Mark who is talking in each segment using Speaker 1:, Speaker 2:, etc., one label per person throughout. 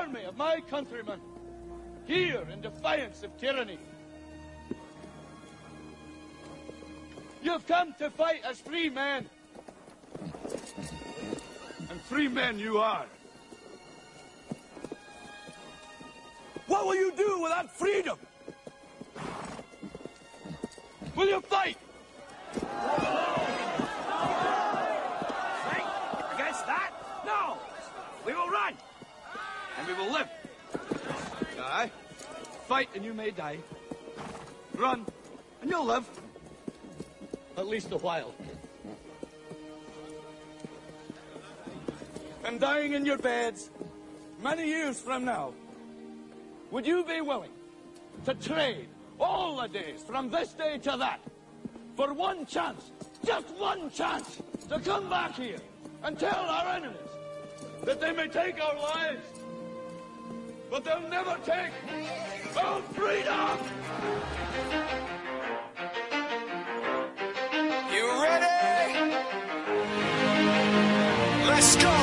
Speaker 1: army of my countrymen, here in defiance of tyranny. You've come to fight as free men. And free men you are. What will you do without freedom? Will you fight? Fight against that? No! We will run! And we will live. Die. Fight and you may die. Run and you'll live. At least a while. And dying in your beds many years from now, would you be willing to trade all the days from this day to that for one chance, just one chance, to come back here and tell our enemies that they may take our lives, but they'll never take our freedom?
Speaker 2: You ready? Let's go.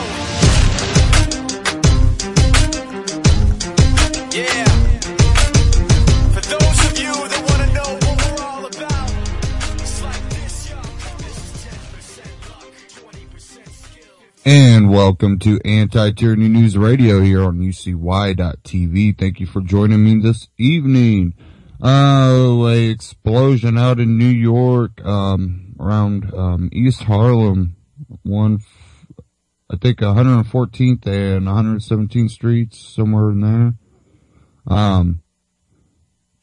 Speaker 2: Yeah. For those of you that want to know what we're all about, it's like this, yo. This is 10% luck, 20% skill.
Speaker 3: And welcome to Anti-Tyranny News Radio here on UCY.TV. Thank you for joining me this evening. A explosion out in New York, around East Harlem, I think 114th and 117th Streets, somewhere in there.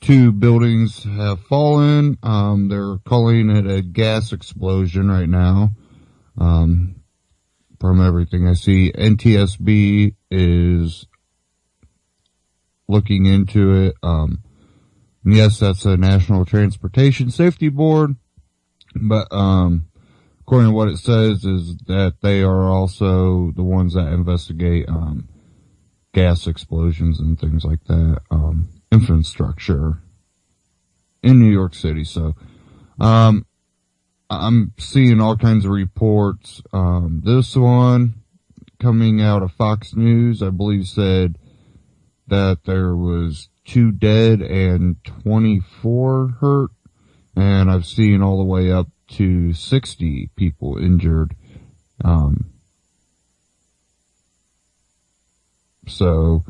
Speaker 3: Two buildings have fallen. They're calling it a gas explosion right now. From everything I see, NTSB is looking into it. Yes, that's a National Transportation Safety Board, but, according to what it says is that they are also the ones that investigate, gas explosions and things like that, infrastructure in New York City. So, I'm seeing all kinds of reports. This one coming out of Fox News, I believe, said that there was 2 dead and 24 hurt. And I've seen all the way up to 60 people injured. So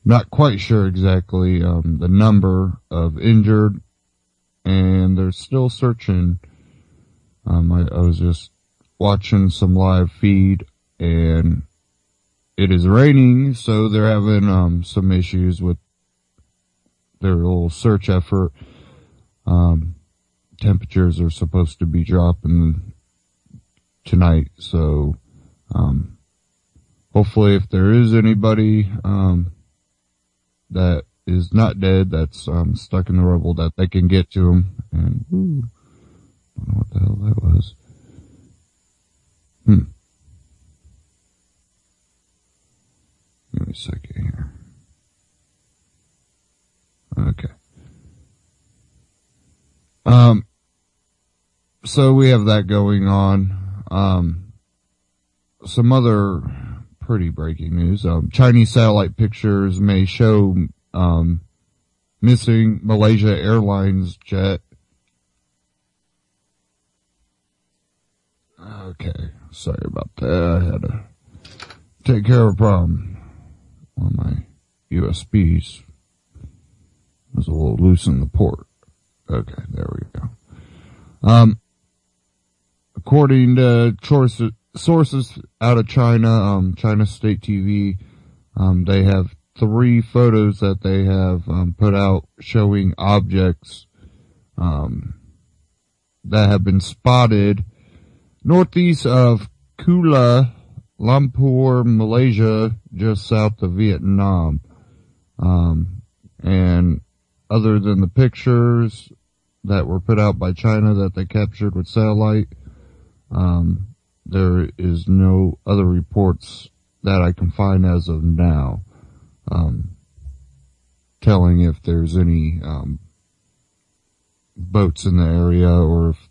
Speaker 3: not quite sure exactly, the number of injured, and they're still searching. I was just watching some live feed, and it is raining, so they're having, some issues with their little search effort. Temperatures are supposed to be dropping tonight, so, hopefully if there is anybody, that is not dead, that's, stuck in the rubble, that they can get to them. And, I don't know what the hell that was. Give me a second here. Okay. So we have that going on. Some other pretty breaking news. Chinese satellite pictures may show, missing Malaysia Airlines jet. Okay. Sorry about that. I had to take care of a problem. One of my USBs was a little loose in the port. Okay, there we go. According to sources out of China, China State TV, they have 3 photos that they have put out showing objects that have been spotted northeast of Kuala Lumpur, Malaysia, just south of Vietnam. And other than the pictures that were put out by China that they captured with satellite, there is no other reports that I can find as of now, telling if there's any, boats in the area or if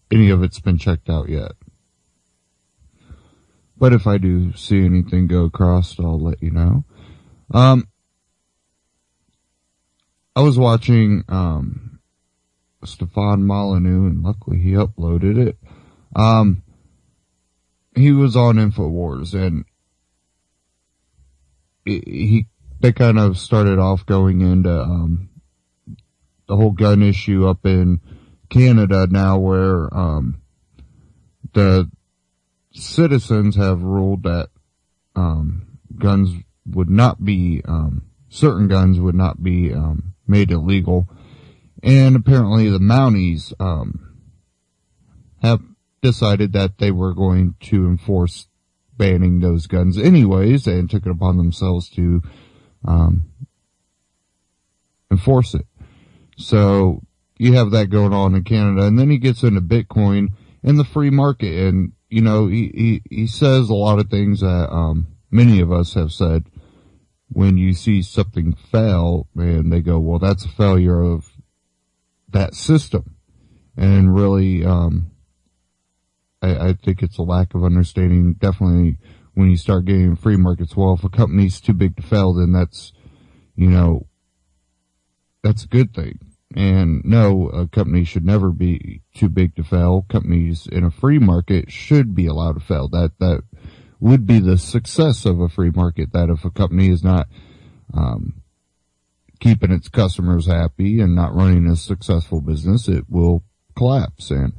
Speaker 3: any of it's been checked out yet. But if I do see anything go across, I'll let you know. I was watching, Stefan Molyneux, and luckily he uploaded it. He was on InfoWars, and they kind of started off going into, the whole gun issue up in Canada now, where, the citizens have ruled that, guns would not be, certain guns would not be, made illegal. And apparently the Mounties, have decided that they were going to enforce banning those guns anyways, and took it upon themselves to, enforce it. So you have that going on in Canada, and then he gets into Bitcoin and the free market, and you know, he says a lot of things that, many of us have said. When you see something fail, and they go, well, that's a failure of that system. And really, I think it's a lack of understanding. Definitely when you start getting free markets, well, if a company's too big to fail, then that's, you know, that's a good thing. And no, a company should never be too big to fail. Companies in a free market should be allowed to fail. That would be the success of a free market, that if a company is not, keeping its customers happy and not running a successful business, it will collapse. And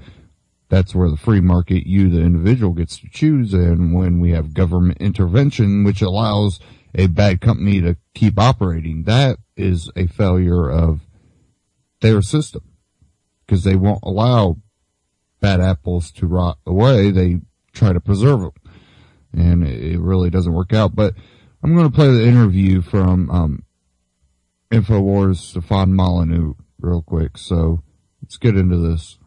Speaker 3: that's where the free market, you, the individual, gets to choose. And when we have government intervention, which allows a bad company to keep operating, that is a failure of their system, because they won't allow bad apples to rot away. They try to preserve them, and it really doesn't work out. But I'm going to play the interview from InfoWars' Stefan Molyneux real quick. So let's get into this.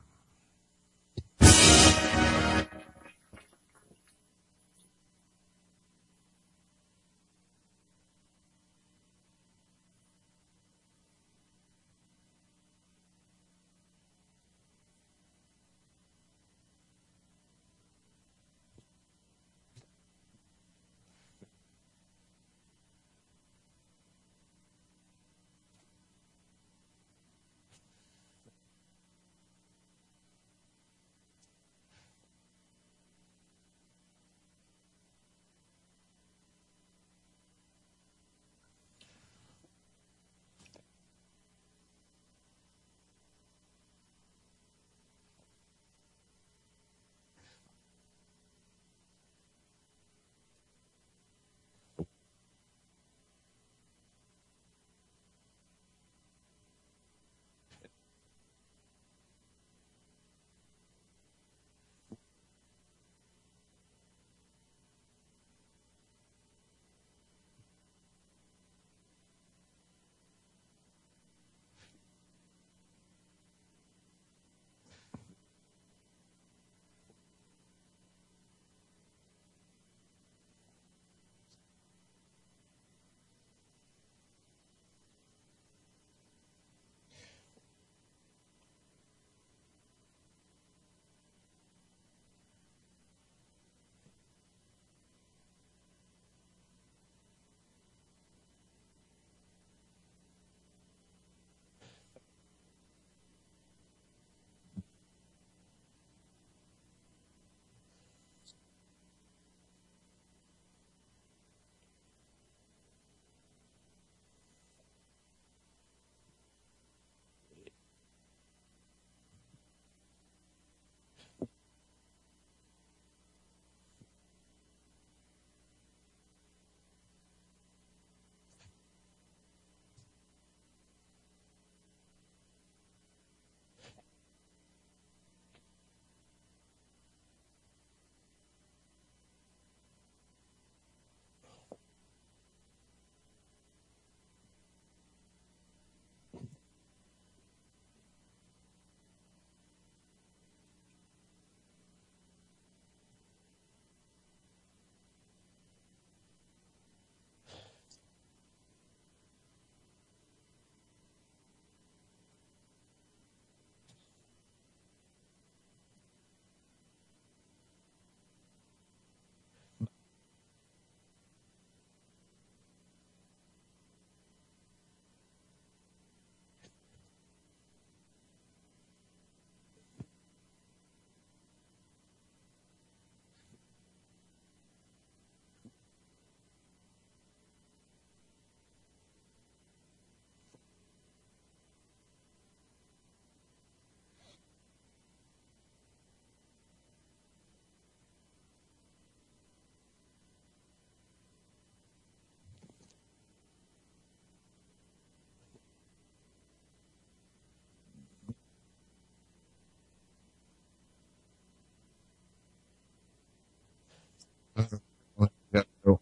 Speaker 3: Yeah, so,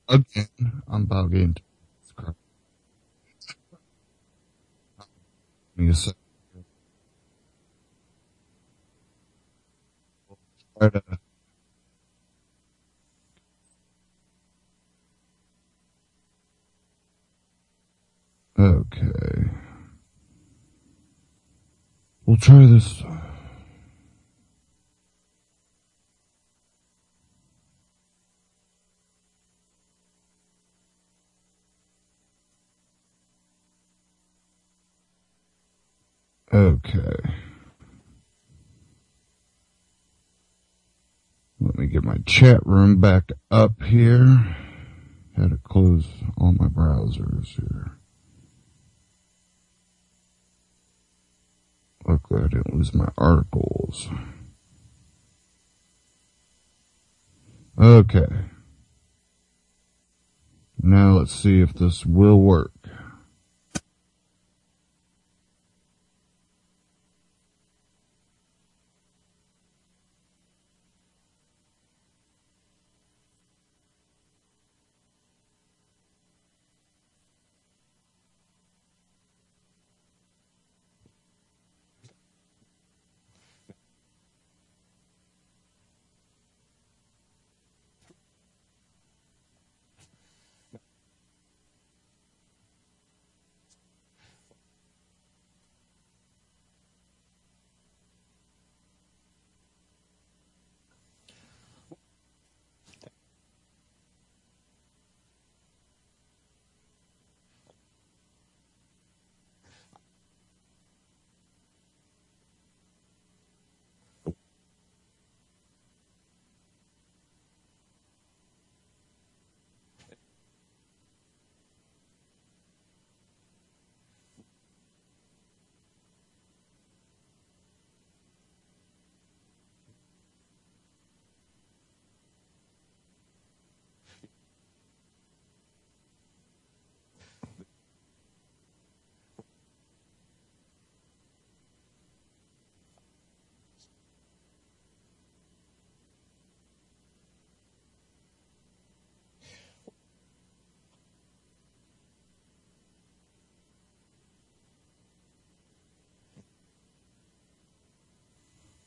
Speaker 3: again, I'm about into this crap. Give me a second. Try to- Okay. We'll try this. Okay. Let me get my chat room back up here. Had to close all my browsers here. Luckily I didn't lose my articles. Okay. Now let's see if this will work.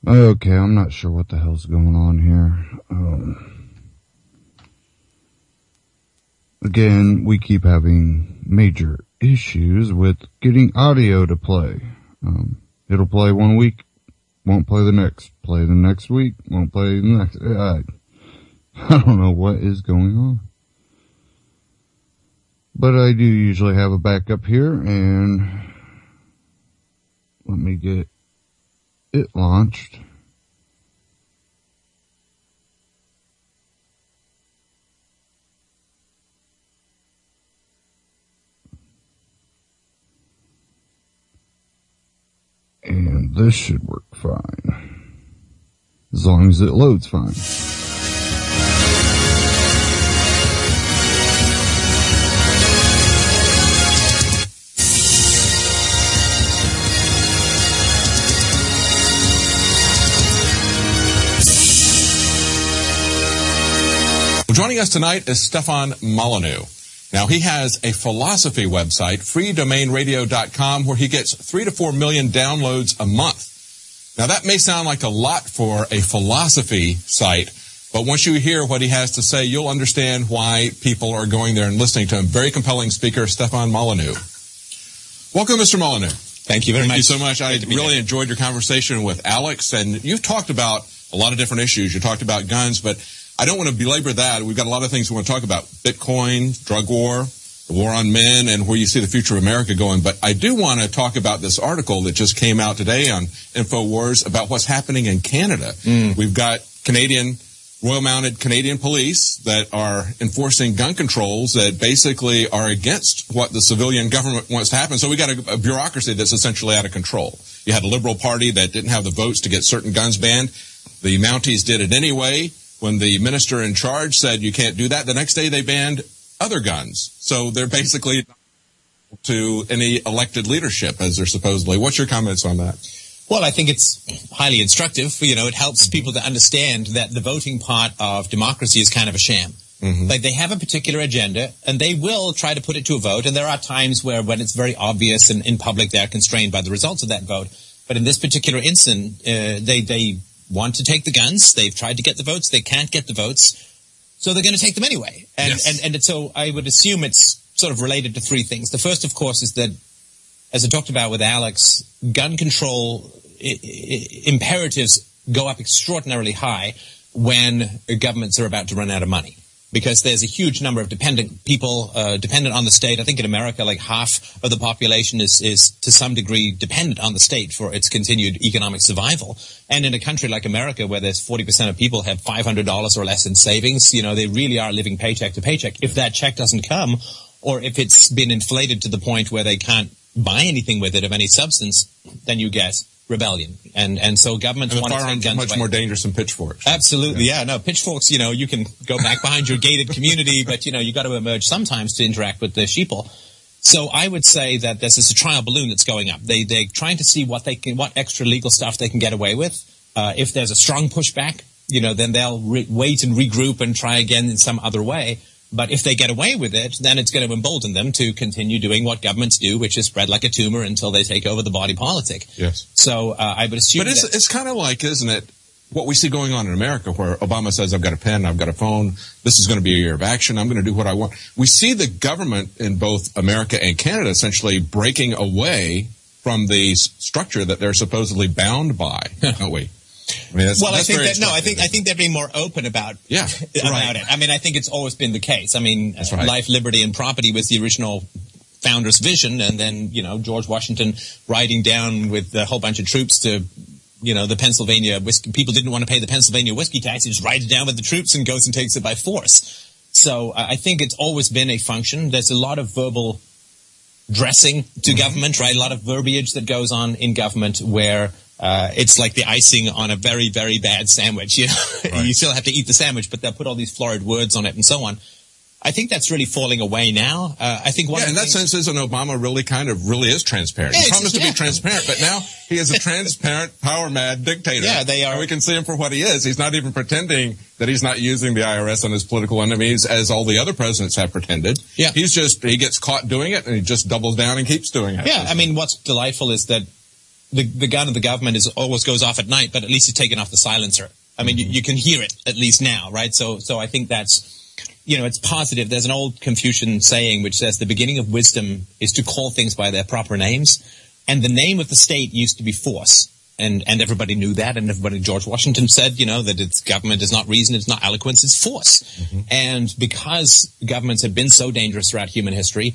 Speaker 3: Okay, I'm not sure what the hell's going on here. Again, we keep having major issues with getting audio to play. It'll play one week, won't play the next. Play the next week, won't play the next. I don't know what is going on. But I do usually have a backup here, and let me get it launched. And this should work fine. As long as it loads fine.
Speaker 4: Joining us tonight is Stefan Molyneux. Now, he has a philosophy website, freedomainradio.com, where he gets 3 to 4 million downloads a month. Now, that may sound like a lot for a philosophy site, but once you hear what he has to say, you'll understand why people are going there and listening to him. Very compelling speaker, Stefan Molyneux. Welcome, Mr. Molyneux.
Speaker 5: Thank you very much.
Speaker 4: Thank you so much. I really enjoyed your conversation with Alex, and you've talked about a lot of different issues. You talked about guns, but I don't want to belabor that. We've got a lot of things we want to talk about. Bitcoin, drug war, the war on men, and where you see the future of America going. But I do want to talk about this article that just came out today on InfoWars about what's happening in Canada. We've got Royal Mounted Canadian police that are enforcing gun controls that basically are against what the civilian government wants to happen. So we got a bureaucracy that's essentially out of control. You had a Liberal Party that didn't have the votes to get certain guns banned. The Mounties did it anyway. When the minister in charge said you can't do that, the next day they banned other guns. So they're basically to any elected leadership as they're supposedly. What's your comments on that?
Speaker 5: Well, I think it's highly instructive. You know, it helps people to understand that the voting part of democracy is kind of a sham. Like, they have a particular agenda, and they will try to put it to a vote. And there are times when it's very obvious and in public they're constrained by the results of that vote. But in this particular instance, they want to take the guns. They've tried to get the votes. They can't get the votes. So they're going to take them anyway. And so I would assume it's sort of related to three things. The first, of course, is that, as I talked about with Alex, gun control imperatives go up extraordinarily high when governments are about to run out of money. Because there's a huge number of dependent people, dependent on the state. I think in America, like half of the population is to some degree dependent on the state for its continued economic survival. And in a country like America, where there's 40% of people have $500 or less in savings, you know, they really are living paycheck to paycheck. If that check doesn't come, or if it's been inflated to the point where they can't buy anything with it of any substance, then you get rebellion. And so governments want to take guns
Speaker 4: much
Speaker 5: away.
Speaker 4: more dangerous than pitchforks.
Speaker 5: Absolutely, yeah. No, pitchforks, you know, you can go back behind your gated community, but, you know, you got to emerge sometimes to interact with the sheeple. So I would say that this is a trial balloon that's going up. They're trying to see what extra legal stuff they can get away with. If there's a strong pushback, you know, then they'll wait and regroup and try again in some other way. But if they get away with it, then it's going to embolden them to continue doing what governments do, which is spread like a tumor until they take over the body politic.
Speaker 4: Yes.
Speaker 5: So I would assume.
Speaker 4: But it's kind of like, isn't it, what we see going on in America, where Obama says, I've got a pen, I've got a phone, this is going to be a year of action, I'm going to do what I want. We see the government in both America and Canada essentially breaking away from the structure that they're supposedly bound by, don't we? I mean,
Speaker 5: I think they're being more open about it. I mean, I think it's always been the case. I mean, life, liberty, and property was the original founder's vision, and then, you know, George Washington riding down with a whole bunch of troops to, you know, the Pennsylvania whiskey. People didn't want to pay the Pennsylvania whiskey tax. He just rides down with the troops and goes and takes it by force. So I think it's always been a function. There's a lot of verbal dressing to government, right? A lot of verbiage that goes on in government where it's like the icing on a very, very bad sandwich. You know, you still have to eat the sandwich, but they'll put all these florid words on it and so on. I think that's really falling away now. I think in that sense, isn't Obama really is transparent? He promised to be transparent, but now he is a transparent, power-mad dictator. Yeah, they are. And we can see him for what he is. He's not even pretending that he's not using the IRS on his political enemies as all the other presidents have pretended. Yeah. He gets caught doing it and he just doubles down and keeps doing it. Yeah, I mean, what's delightful is that the gun of the government always goes off at night, but at least it's taken off the silencer. I mean, you can hear it at least now, right? So I think that's, you know, it's positive. There's an old Confucian saying which says the beginning of wisdom is to call things by their proper names. And the name of the state used to be force. And everybody knew that. And George Washington said, you know, that its government is not reason, it's not eloquence, it's force. Mm-hmm. And because governments have been so dangerous throughout human history,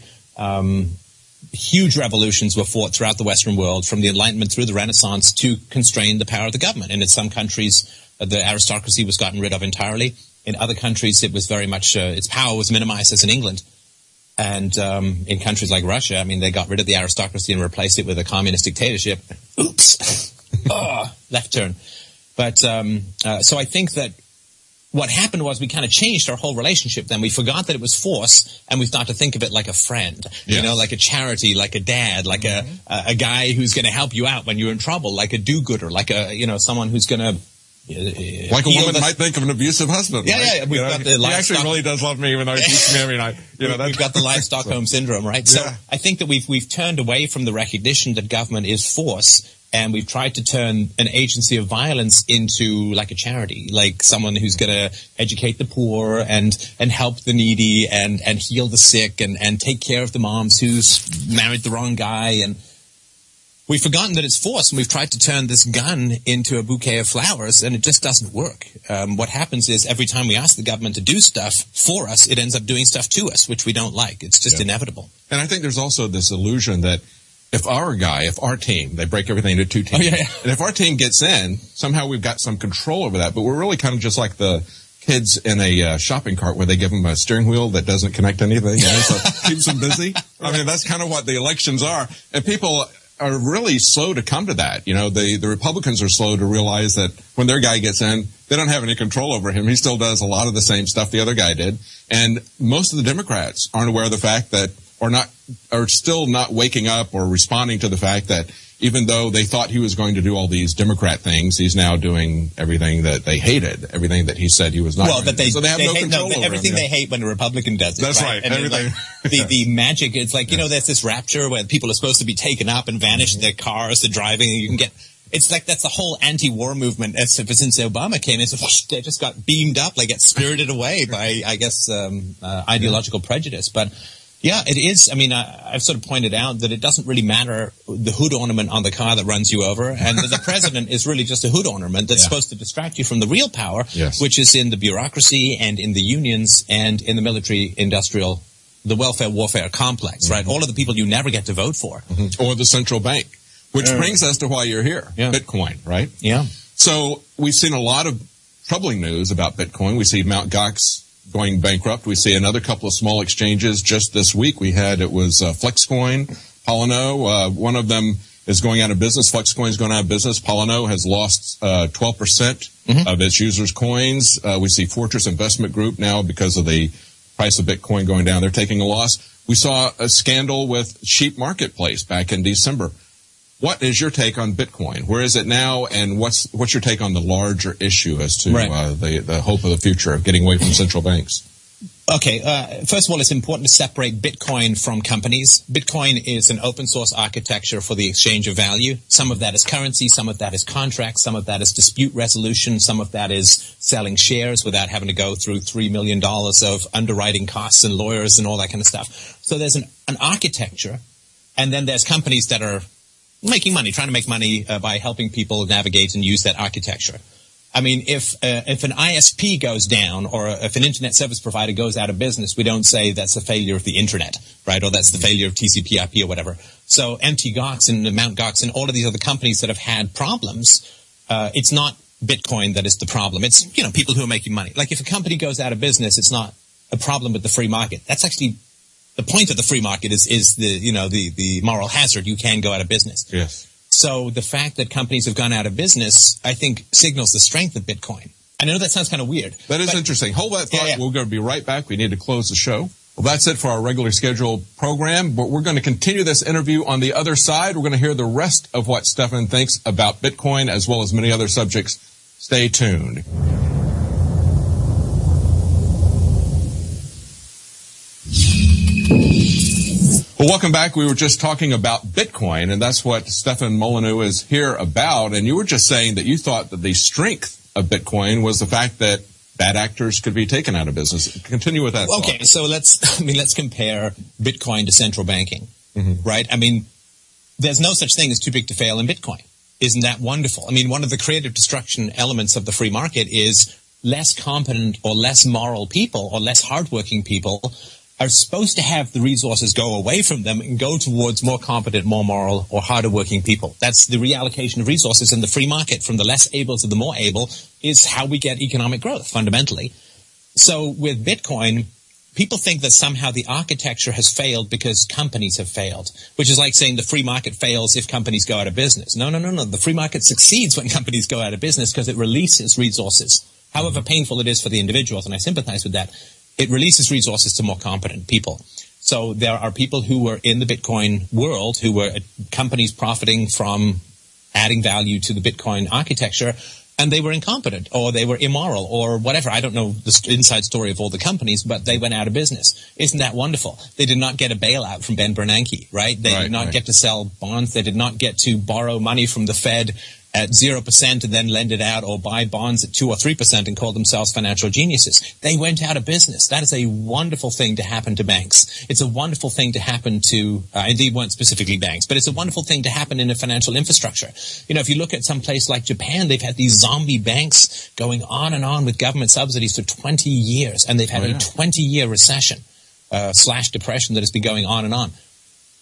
Speaker 5: huge revolutions were fought throughout the Western world, from the Enlightenment through the Renaissance, to constrain the power of the government. And in some countries, the aristocracy was gotten rid of entirely. In other countries, it was very much, its power was minimized, as in England. And in countries like Russia, I mean, they got rid of the aristocracy and replaced it with a communist dictatorship. Oops. Left turn. But so I think that what happened was we kind of changed our whole relationship then. We forgot that it was force, and we started to think of it like a friend, you know, like a charity, like a dad, like a guy who's going to help you out when you're in trouble, like a do-gooder, like someone who's going to like a woman might think of an abusive husband. Yeah, right? Yeah. We've got the livestock. He actually really does love me, even though he beats me every night. We've got the live Stockholm syndrome, right? So I think that we've turned away from the recognition that government is force, and we've tried to turn an agency of violence into like a charity, like someone who's going to educate the poor and help the needy and heal the sick and take care of the moms who's married the wrong guy. And we've forgotten that it's force, and we've tried to turn this gun into a bouquet of flowers, and it just doesn't work. What happens is every time we ask the government to do stuff for us, it ends up doing stuff to us, which we don't like. It's just inevitable. And I think there's also this illusion that if our team, they break everything into two teams, and if our team gets in, somehow we've got some control over that, but we're really kind of just like the kids in a shopping cart where they give them a steering wheel that doesn't connect to anything, so keeps them busy. I mean, that's kind of what the elections are, and people are really slow to come to that. You know, the Republicans are slow to realize that when their guy gets in, they don't have any control over him. He still does a lot of the same stuff the other guy did. And most of the Democrats aren't aware of the fact that, are still not waking up or responding to the fact that
Speaker 4: even though they thought he was going to do all these Democrat things, he's now doing everything that they hated, everything that he said he was not.
Speaker 5: Well, that
Speaker 4: so they have no control over
Speaker 5: everything
Speaker 4: him,
Speaker 5: they hate when a Republican does it.
Speaker 4: That's right.
Speaker 5: And
Speaker 4: Everything.
Speaker 5: The magic, it's like, there's this rapture where people are supposed to be taken up and vanish in their cars, they're driving, and you can get. It's like that's the whole anti-war movement ever since Obama came in. So they just got beamed up, like get spirited away by, I guess, ideological prejudice. But yeah, it is. I mean, I've sort of pointed out that it doesn't really matter the hood ornament on the car that runs you over, and the president is really just a hood ornament that's supposed to distract you from the real power, which is in the bureaucracy and in the unions and in the military-industrial, the welfare warfare complex, right? All of the people you never get to vote for,
Speaker 4: or the central bank. Which brings us to why you're here, Bitcoin, right?
Speaker 5: Yeah.
Speaker 4: So we've seen a lot of troubling news about Bitcoin. We see Mt. Gox going bankrupt. We see another couple of small exchanges just this week. It was Flexcoin, Polyno. One of them is going out of business. Flexcoin is going out of business. Polyno has lost 12% of its users' coins. We see Fortress Investment Group now, because of the price of Bitcoin going down, they're taking a loss. We saw a scandal with Sheep Marketplace back in December. What is your take on Bitcoin? Where is it now, and what's your take on the larger issue as to the hope of the future of getting away from central banks?
Speaker 5: Okay, first of all, it's important to separate Bitcoin from companies. Bitcoin is an open source architecture for the exchange of value. Some of that is currency, some of that is contracts, some of that is dispute resolution, some of that is selling shares without having to go through $3 million of underwriting costs and lawyers and all that kind of stuff. So there's an architecture, and then there's companies that are making money, trying to make money by helping people navigate and use that architecture. I mean, if an ISP goes down, or if an internet service provider goes out of business, we don't say that's a failure of the internet, right? Or that's the failure of TCP/IP or whatever. So Mt. Gox and Mt. Gox and all of these other companies that have had problems, it's not Bitcoin that is the problem. It's, people who are making money. Like if a company goes out of business, it's not a problem with the free market. That's actually the point of the free market is the moral hazard. You can go out of business.
Speaker 4: Yes.
Speaker 5: So the fact that companies have gone out of business, I think, signals the strength of Bitcoin. I know that sounds kind of weird.
Speaker 4: That is interesting. Hold that thought. We're going to be right back. We need to close the show. Well, that's it for our regularly scheduled program, but we're going to continue this interview on the other side. We're going to hear the rest of what Stefan thinks about Bitcoin, as well as many other subjects. Stay tuned. Well, welcome back. We were just talking about Bitcoin, and that's what Stefan Molyneux is here about. And you were just saying that you thought that the strength of Bitcoin was the fact that bad actors could be taken out of business. Continue with that.
Speaker 5: Okay, thought. So let's compare Bitcoin to central banking, right? I mean, there's no such thing as too big to fail in Bitcoin. Isn't that wonderful? I mean, one of the creative destruction elements of the free market is less competent or less moral people or less hardworking people are supposed to have the resources go away from them and go towards more competent, more moral, or harder working people. That's the reallocation of resources in the free market from the less able to the more able is how we get economic growth, fundamentally. So with Bitcoin, people think that somehow the architecture has failed because companies have failed, which is like saying the free market fails if companies go out of business. No. The free market succeeds when companies go out of business because it releases resources, however painful it is for the individuals, and I sympathize with that. It releases resources to more competent people. So there are people who were in the Bitcoin world who were companies profiting from adding value to the Bitcoin architecture, and they were incompetent or they were immoral or whatever. I don't know the inside story of all the companies, but they went out of business. Isn't that wonderful? They did not get a bailout from Ben Bernanke, right? They did not get to sell bonds. They did not get to borrow money from the Fed at 0% and then lend it out, or buy bonds at 2 or 3% and call themselves financial geniuses. They went out of business. That is a wonderful thing to happen to banks. It's a wonderful thing to happen to, indeed weren't specifically banks, but it's a wonderful thing to happen in a financial infrastructure. If you look at some place like Japan, they've had these zombie banks going on and on with government subsidies for 20 years, and they've had a 20-year recession / depression that has been going on and on.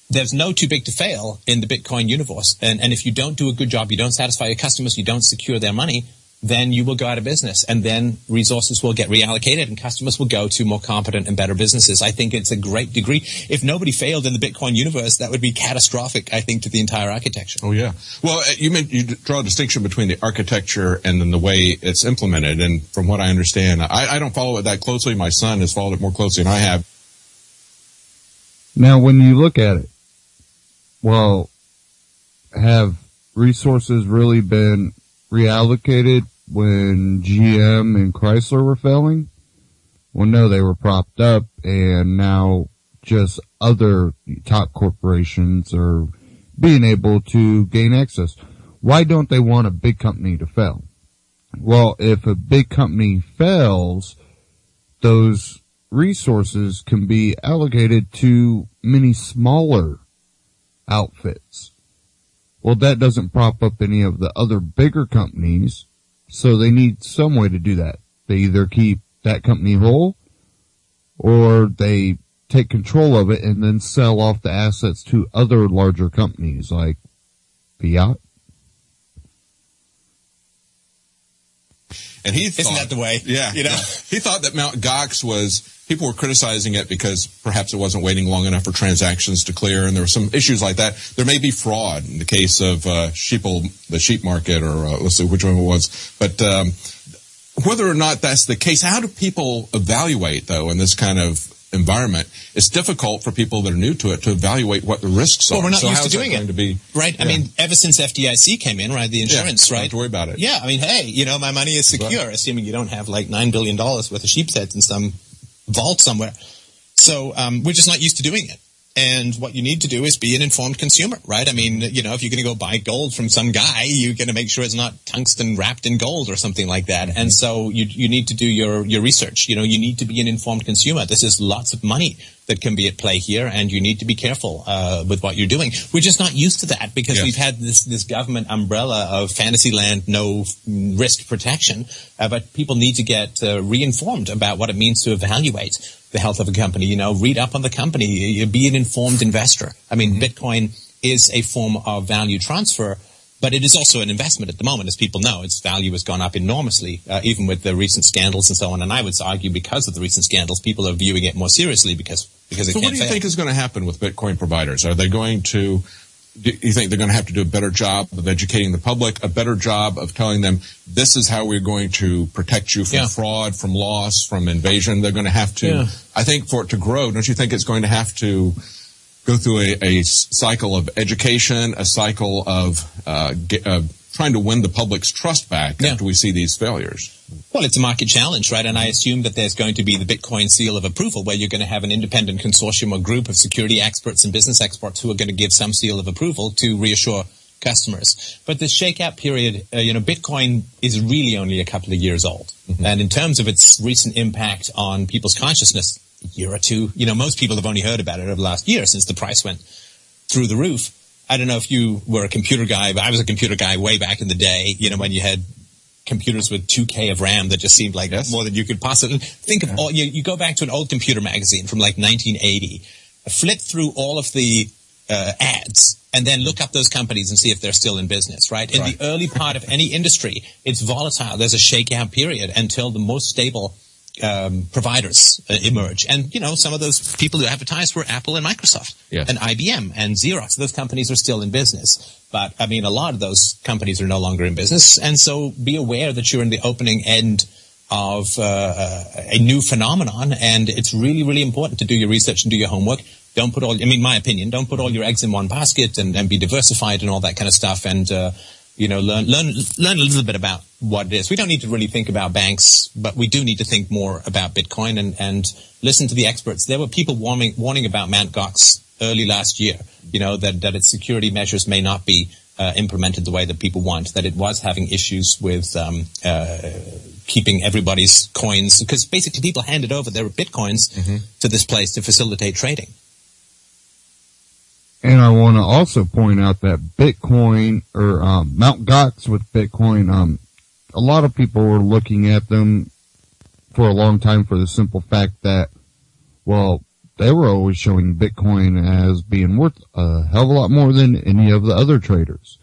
Speaker 5: There's no too big to fail in the Bitcoin universe. And if you don't do a good job, you don't satisfy your customers, you don't secure their money, then you will go out of business. And then resources will get reallocated and customers will go to more competent and better businesses. I think it's a great degree. If nobody failed in the Bitcoin universe, that would be catastrophic, I think, to the entire architecture.
Speaker 4: Oh, yeah. Well, you draw a distinction between the architecture and then the way it's implemented. And from what I understand, I don't follow it that closely. My son has followed it more closely than I have.
Speaker 3: Now, when you look at it, well, have resources really been reallocated when GM and Chrysler were failing? Well, no, they were propped up, and now just other top corporations are being able to gain access. Why don't they want a big company to fail? Well, if a big company fails, those resources can be allocated to many smaller outfits. Well, that doesn't prop up any of the other bigger companies, so they need some way to do that. They either keep that company whole, or they take control of it and then sell off the assets to other larger companies like Fiat.
Speaker 4: And he thought,
Speaker 5: isn't that the way?
Speaker 4: Yeah.
Speaker 5: You know?
Speaker 4: Yeah. He thought that Mt. Gox was, people were criticizing it because perhaps it wasn't waiting long enough for transactions to clear, and there were some issues like that. There may be fraud in the case of the sheep market, or let's see which one it was. But whether or not that's the case, how do people evaluate, though, in this kind of environment? It's difficult for people that are new to it to evaluate what the risks are.
Speaker 5: Well, we're not
Speaker 4: so
Speaker 5: used to
Speaker 4: how's
Speaker 5: doing
Speaker 4: that going
Speaker 5: it.
Speaker 4: To be,
Speaker 5: right?
Speaker 4: Yeah.
Speaker 5: I mean, ever since FDIC came in, right, the insurance, right?
Speaker 4: Don't have to worry about it.
Speaker 5: Yeah, I mean, hey, you know, my money is secure,
Speaker 4: Right.
Speaker 5: assuming you don't have like $9 billion worth of sheep heads in some vault somewhere. So we're just not used to doing it. And what you need to do is be an informed consumer, right? I mean, you know, if you're going to go buy gold from some guy, you're going to make sure it's not tungsten wrapped in gold or something like that. And so you need to do your research. You know, you need to be an informed consumer. This is lots of money that can be at play here, and you need to be careful with what you're doing. We're just not used to that because we've had this government umbrella of Fantasyland, no risk protection. But people need to get re-informed about what it means to evaluate the health of a company. You know, read up on the company, be an informed investor. I mean, Bitcoin is a form of value transfer, but it is also an investment at the moment. As people know, its value has gone up enormously, even with the recent scandals and so on. And I would argue because of the recent scandals, people are viewing it more seriously because it can't fail.
Speaker 4: So what do you think is going to happen with Bitcoin providers? Are they going to, do you think they're going to have to do a better job of educating the public, a better job of telling them this is how we're going to protect you from fraud, from loss, from invasion? They're going to have to, I think for it to grow, don't you think it's going to have to go through a cycle of education, a cycle of trying to win the public's trust back after we see these failures?
Speaker 5: Well, it's a market challenge, right? And I assume that there's going to be the Bitcoin seal of approval, where you're going to have an independent consortium or group of security experts and business experts who are going to give some seal of approval to reassure customers. But this shakeout period, Bitcoin is really only a couple of years old. And in terms of its recent impact on people's consciousness, a year or two, most people have only heard about it over the last year since the price went through the roof. I don't know if you were a computer guy, but I was a computer guy way back in the day, when you had computers with 2K of RAM that just seemed like more than you could possibly think of. All you go back to an old computer magazine from like 1980, flip through all of the ads, and then look up those companies and see if they're still in business, right? In the early part of any industry, it's volatile. There's a shakeout period until the most stable providers emerge. And, some of those people who advertised were Apple and Microsoft and IBM and Xerox. Those companies are still in business. But, a lot of those companies are no longer in business. And so be aware that you're in the opening end of a new phenomenon. And it's really, really important to do your research and do your homework. Don't put my opinion, don't put all your eggs in one basket and be diversified and all that kind of stuff. And, learn a little bit about what it is. We don't need to really think about banks, but we do need to think more about Bitcoin and listen to the experts. There were people warning about Mt. Gox early last year, that its security measures may not be implemented the way that people want, that it was having issues with keeping everybody's coins, because basically people handed over their Bitcoins to this place to facilitate trading.
Speaker 3: And I want to also point out that Bitcoin, or Mt. Gox with Bitcoin, a lot of people were looking at them for a long time for the simple fact that, well, they were always showing Bitcoin as being worth a hell of a lot more than any of the other traders.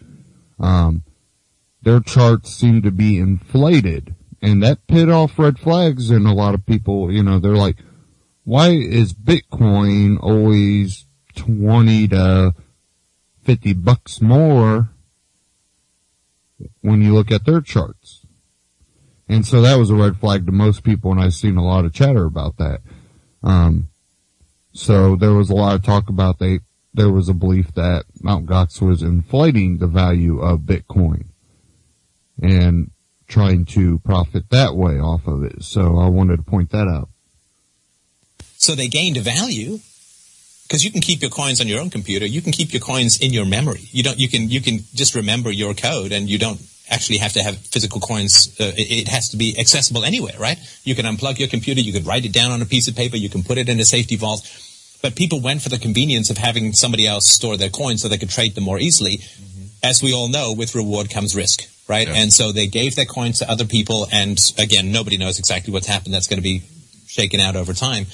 Speaker 3: Their charts seem to be inflated, and that put off red flags in a lot of people. They're like, why is Bitcoin always 20 to $50 more when you look at their charts? And so that was a red flag to most people, and I've seen a lot of chatter about that. So there was a lot of talk about they there was a belief that Mt. Gox was inflating the value of Bitcoin and trying to profit that way off of it. So I wanted to point that out.
Speaker 5: So they gained a value because you can keep your coins on your own computer. You can keep your coins in your memory. You can just remember your code, and you don't actually have to have physical coins. It has to be accessible anywhere, right? You can unplug your computer. You could write it down on a piece of paper. You can put it in a safety vault. But people went for the convenience of having somebody else store their coins so they could trade them more easily. Mm-hmm. As we all know, with reward comes risk, right? Yeah. And so they gave their coins to other people. And again, nobody knows exactly what's happened. That's going to be shaken out over time.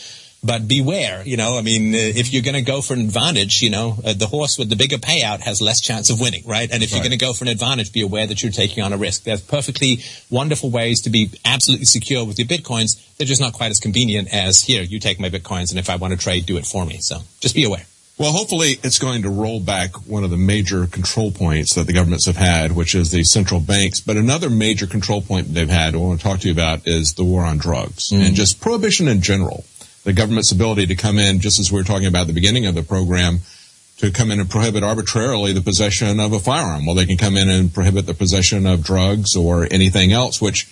Speaker 5: But beware, if you're going to go for an advantage, the horse with the bigger payout has less chance of winning, right? And if you're going to go for an advantage, be aware that you're taking on a risk. There's perfectly wonderful ways to be absolutely secure with your Bitcoins. They're just not quite as convenient as, here, you take my Bitcoins, and if I want to trade, do it for me. So just be aware.
Speaker 4: Well, hopefully it's going to roll back one of the major control points that the governments have had, which is the central banks. But another major control point that they've had, I want to talk to you about, is the war on drugs and just prohibition in general. The government's ability to come in, just as we were talking about at the beginning of the program, to come in and prohibit arbitrarily the possession of a firearm. Well, they can come in and prohibit the possession of drugs or anything else, which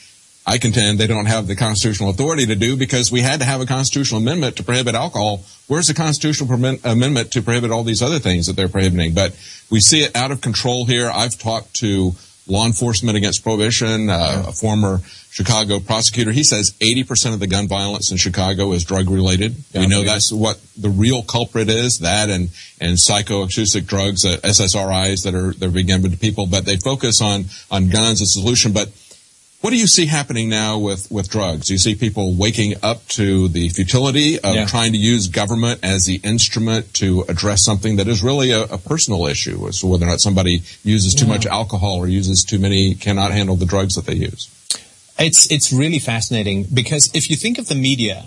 Speaker 4: I contend they don't have the constitutional authority to do because we had to have a constitutional amendment to prohibit alcohol. Where's the constitutional amendment to prohibit all these other things that they're prohibiting? But we see it out of control here. I've talked to law enforcement against prohibition, a former Chicago prosecutor. He says 80% of the gun violence in Chicago is drug-related. We know that's what the real culprit is, that and psychoacoustic drugs, SSRIs they're being given to people. But they focus on guns as a solution. But what do you see happening now with drugs? You see people waking up to the futility of trying to use government as the instrument to address something that is really a personal issue, as to whether or not somebody uses too much alcohol or uses too many, cannot handle the drugs that they use.
Speaker 5: It's really fascinating because if you think of the media,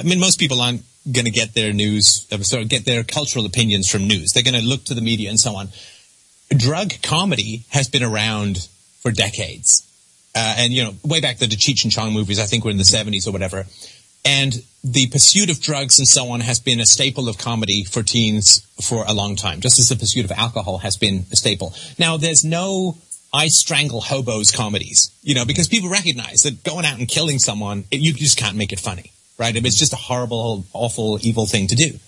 Speaker 5: most people aren't going to get their news, get their cultural opinions from news. They're going to look to the media and so on. Drug comedy has been around for decades. Way back the Cheech and Chong movies, I think were in the 70s or whatever. And the pursuit of drugs and so on has been a staple of comedy for teens for a long time, just as the pursuit of alcohol has been a staple. Now, there's no I strangle hobos comedies, because people recognize that going out and killing someone, you just can't make it funny, right? It's just a horrible, awful, evil thing to do.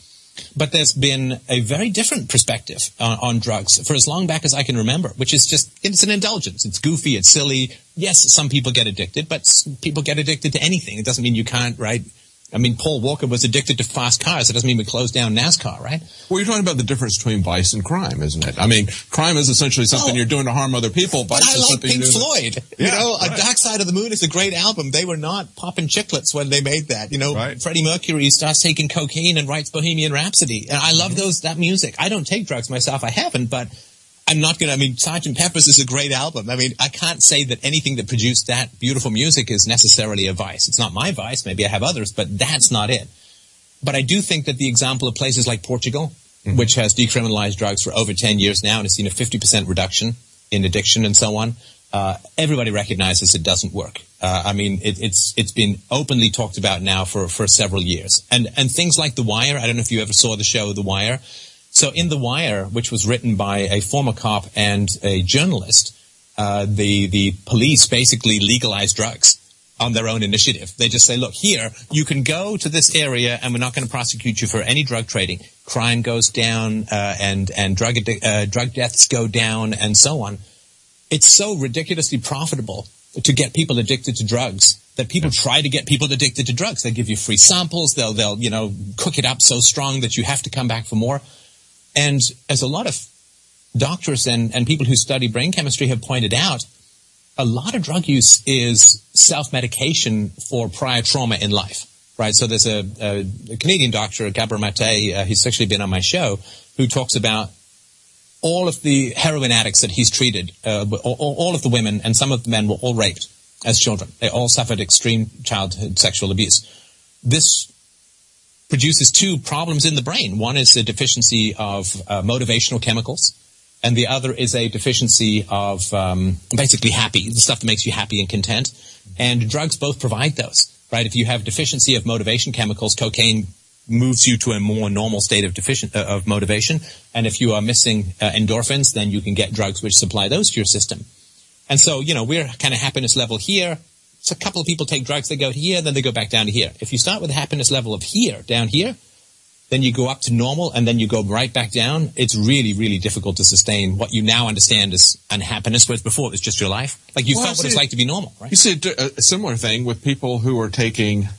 Speaker 5: But there's been a very different perspective on drugs for as long back as I can remember, which is it's an indulgence. It's goofy. It's silly. Yes, some people get addicted, but people get addicted to anything. It doesn't mean you can't, right? Paul Walker was addicted to fast cars. It doesn't mean we close down NASCAR, right?
Speaker 4: Well, you're talking about the difference between vice and crime, isn't it? Crime is essentially something you're doing to harm other people.
Speaker 5: But I like Pink Floyd. A Dark Side of the Moon is a great album. They were not popping chiclets when they made that. Freddie Mercury starts taking cocaine and writes Bohemian Rhapsody. And I love that music. I don't take drugs myself. I haven't, but I'm not going to, Sgt. Pepper's is a great album. I can't say that anything that produced that beautiful music is necessarily a vice. It's not my vice. Maybe I have others, but that's not it. But I do think that the example of places like Portugal, which has decriminalized drugs for over 10 years now and has seen a 50% reduction in addiction and so on, everybody recognizes it doesn't work. It's been openly talked about now for several years. And things like The Wire, I don't know if you ever saw the show The Wire. So in The Wire, which was written by a former cop and a journalist, the police basically legalize drugs on their own initiative. They just say, look, here, you can go to this area and we're not going to prosecute you for any drug trading. Crime goes down and drug deaths go down and so on. It's so ridiculously profitable to get people addicted to drugs that people try to get people addicted to drugs. They give you free samples. They'll cook it up so strong that you have to come back for more. And as a lot of doctors and people who study brain chemistry have pointed out, a lot of drug use is self-medication for prior trauma in life, right? So there's a Canadian doctor, Gabor Mate, he's actually been on my show, who talks about all of the heroin addicts that he's treated, all of the women and some of the men were all raped as children. They all suffered extreme childhood sexual abuse. This produces two problems in the brain. One is a deficiency of motivational chemicals, and the other is a deficiency of basically happy, the stuff that makes you happy and content. And drugs both provide those, right? If you have deficiency of motivation chemicals, cocaine moves you to a more normal state of motivation. And if you are missing endorphins, then you can get drugs which supply those to your system. And so, we're kind of happiness level here. So a couple of people take drugs, they go to here, then they go back down to here. If you start with a happiness level of here, down here, then you go up to normal, and then you go right back down. It's really, really difficult to sustain what you now understand as unhappiness, whereas before it was just your life. Like you felt what it's like to be normal, right?
Speaker 4: You see a similar thing with people who are taking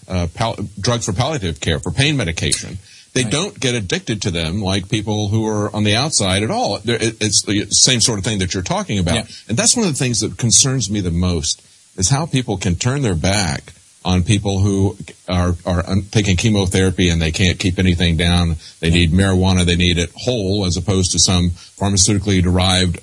Speaker 4: drugs for palliative care, for pain medication. They don't get addicted to them like people who are on the outside at all. It's the same sort of thing that you're talking about. Yeah. And that's one of the things that concerns me the most, is how people can turn their back on people who are taking chemotherapy and they can't keep anything down. They need marijuana. They need it whole as opposed to some pharmaceutically derived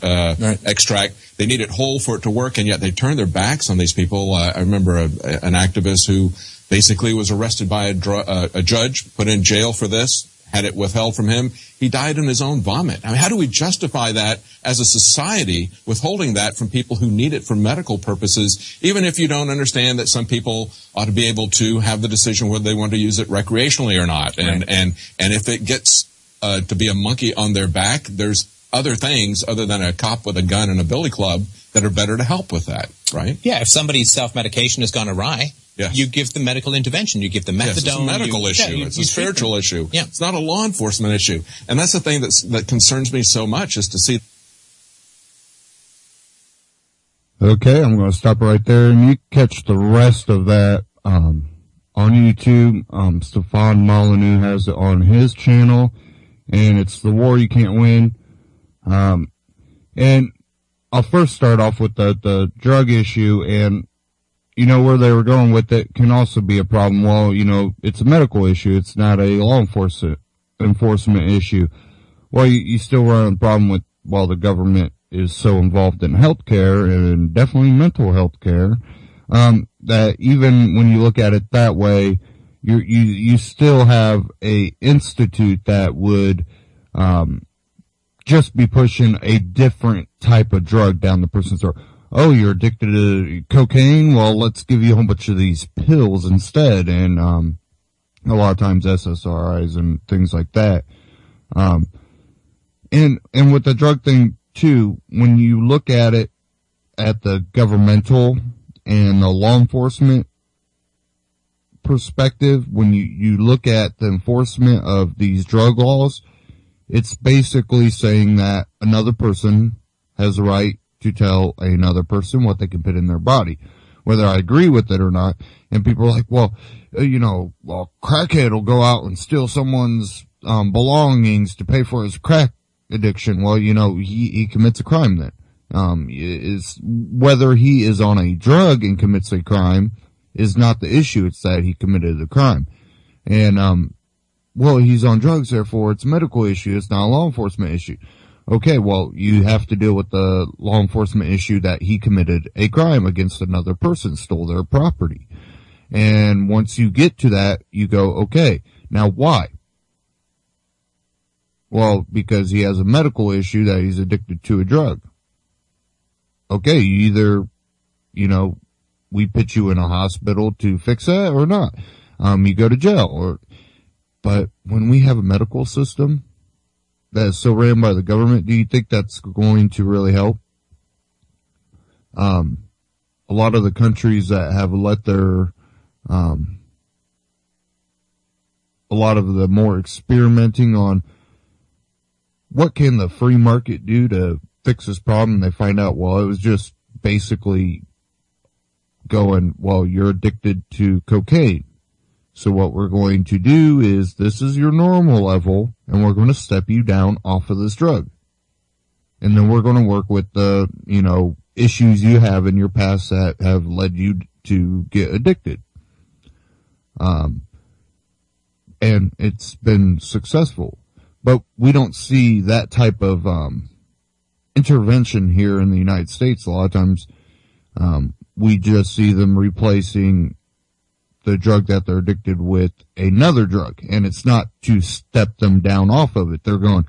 Speaker 4: extract. They need it whole for it to work, and yet they turn their backs on these people. I remember an activist who basically was arrested by a judge, put in jail for this, had it withheld from him. He died in his own vomit. I mean, how do we justify that as a society, withholding that from people who need it for medical purposes, even if you don't understand that some people ought to be able to have the decision whether they want to use it recreationally or not. And if it gets to be a monkey on their back, there's other things other than a cop with a gun and a billy club that are better to help with that, right?
Speaker 5: Yeah, if somebody's self-medication has gone awry, you give them medical intervention. You give them methadone.
Speaker 4: It's a medical issue. It's a spiritual issue. Yeah. It's not a law enforcement issue. And that's the thing that concerns me so much, is to see.
Speaker 3: Okay, I'm going to stop right there, and you catch the rest of that on YouTube. Stefan Molyneux has it on his channel, and it's The War You Can't Win. And I'll first start off with the drug issue, and where they were going with it can also be a problem. Well, it's a medical issue. It's not a law enforcement issue. Well, you still run a problem with, the government is so involved in healthcare, and definitely mental health care, that even when you look at it that way, you still have a institute that would, just be pushing a different type of drug down the person's throat. Oh, you're addicted to cocaine? Well, let's give you a whole bunch of these pills instead. And, a lot of times SSRIs and things like that. And with the drug thing too, when you look at it at the governmental and the law enforcement perspective, when you look at the enforcement of these drug laws, it's basically saying that another person has a right to tell another person what they can put in their body, whether I agree with it or not. And people are like, crackhead will go out and steal someone's belongings to pay for his crack addiction. Well, he commits a crime then. Is whether he is on a drug and commits a crime is not the issue. It's that he committed a crime. And, he's on drugs, therefore it's a medical issue. It's not a law enforcement issue. Okay, well, you have to deal with the law enforcement issue that he committed a crime against another person, stole their property. And once you get to that, you go, okay, now why? Well, because he has a medical issue that he's addicted to a drug. Okay, you either, we put you in a hospital to fix that or not. You go to jail but when we have a medical system that is so ran by the government, do you think that's going to really help? A lot of the countries that have let their, a lot of the more experimenting on what can the free market do to fix this problem, they find out, it was just basically going, you're addicted to cocaine. So what we're going to do is, this is your normal level, and we're going to step you down off of this drug. And then we're going to work with the, issues you have in your past that have led you to get addicted. And it's been successful. But we don't see that type of, intervention here in the United States. A lot of times, we just see them replacing the drug that they're addicted with another drug, and it's not to step them down off of it. They're going,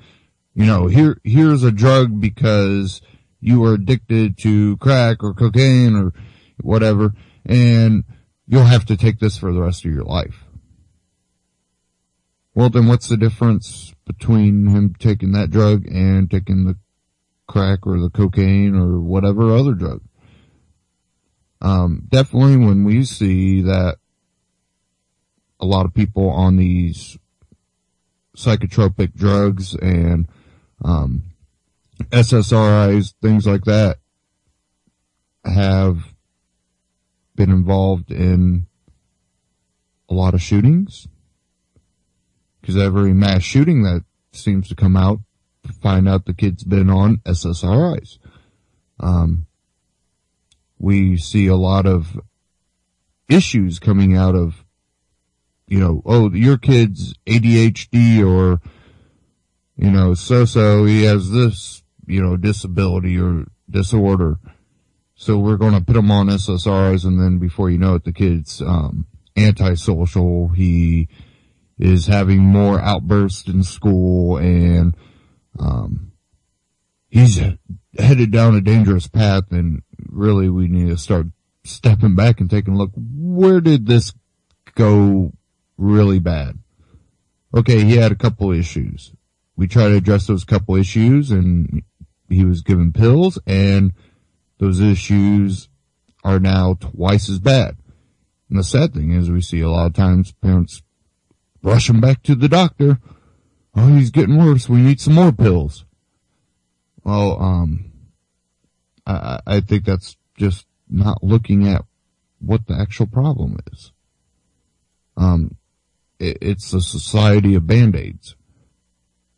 Speaker 3: here's a drug because you are addicted to crack or cocaine or whatever, and you'll have to take this for the rest of your life. Well, then what's the difference between him taking that drug and taking the crack or the cocaine or whatever other drug? Definitely when we see that a lot of people on these psychotropic drugs and SSRIs, things like that, have been involved in a lot of shootings. Because every mass shooting that seems to come out, find out the kid's been on SSRIs. We see a lot of issues coming out of, oh, your kid's ADHD or, so he has this, disability or disorder. So we're going to put him on SSRIs, and then before you know it, the kid's antisocial. He is having more outbursts in school, and he's headed down a dangerous path, and really we need to start stepping back and taking a look. Where did this go really bad? Okay, he had a couple issues. We try to address those couple issues, and he was given pills, and those issues are now twice as bad. And the sad thing is we see a lot of times parents rush him back to the doctor. Oh, he's getting worse. We need some more pills. Well, I think that's just not looking at what the actual problem is. It's a society of Band-Aids.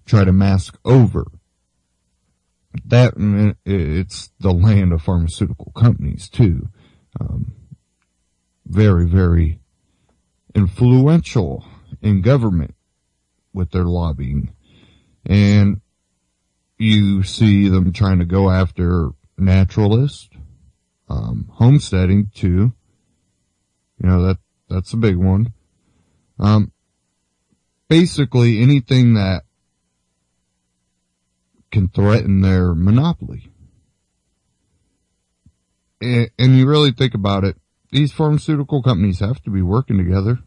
Speaker 3: Try to mask over. That, it's the land of pharmaceutical companies too. Very, very influential in government with their lobbying. And you see them trying to go after naturalists, homesteading too. That's a big one. Basically anything that can threaten their monopoly. And you really think about it, these pharmaceutical companies have to be working together.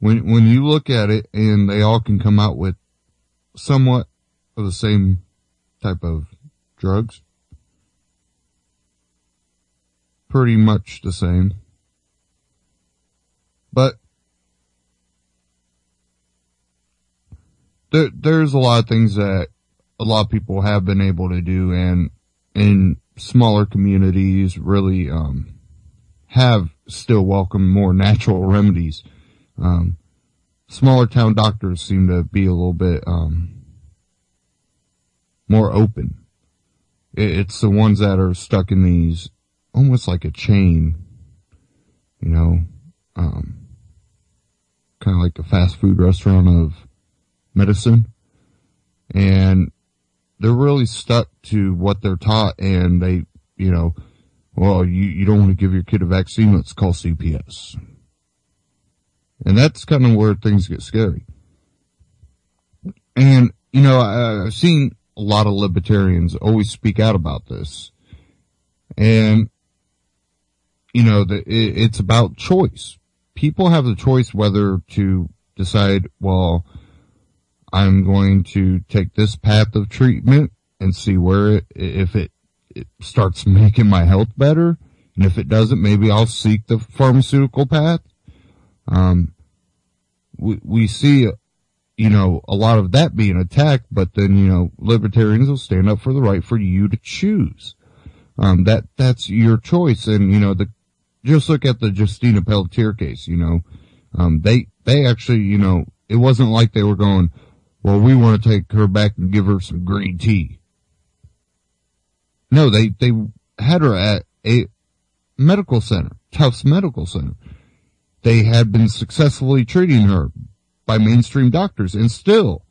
Speaker 3: When you look at it and they all can come out with somewhat of the same type of drugs, pretty much the same, but there's a lot of things that a lot of people have been able to do, and in smaller communities really have still welcomed more natural remedies. Smaller town doctors seem to be a little bit more open. It's the ones that are stuck in these, almost like a chain, kind of like a fast food restaurant of medicine, and they're really stuck to what they're taught, and they, well, you don't want to give your kid a vaccine, let's call CPS. And that's kind of where things get scary. And, I've seen a lot of libertarians always speak out about this. And, it's about choice. People have the choice whether to decide, well, I'm going to take this path of treatment and see where if it starts making my health better. And if it doesn't, maybe I'll seek the pharmaceutical path. We see, a lot of that being attacked, but then, libertarians will stand up for the right for you to choose. That's your choice. And, just look at the Justina Pelletier case, they actually, it wasn't like they were going, well, we want to take her back and give her some green tea. No, they had her at a medical center, Tufts Medical Center. They had been successfully treating her by mainstream doctors, and still,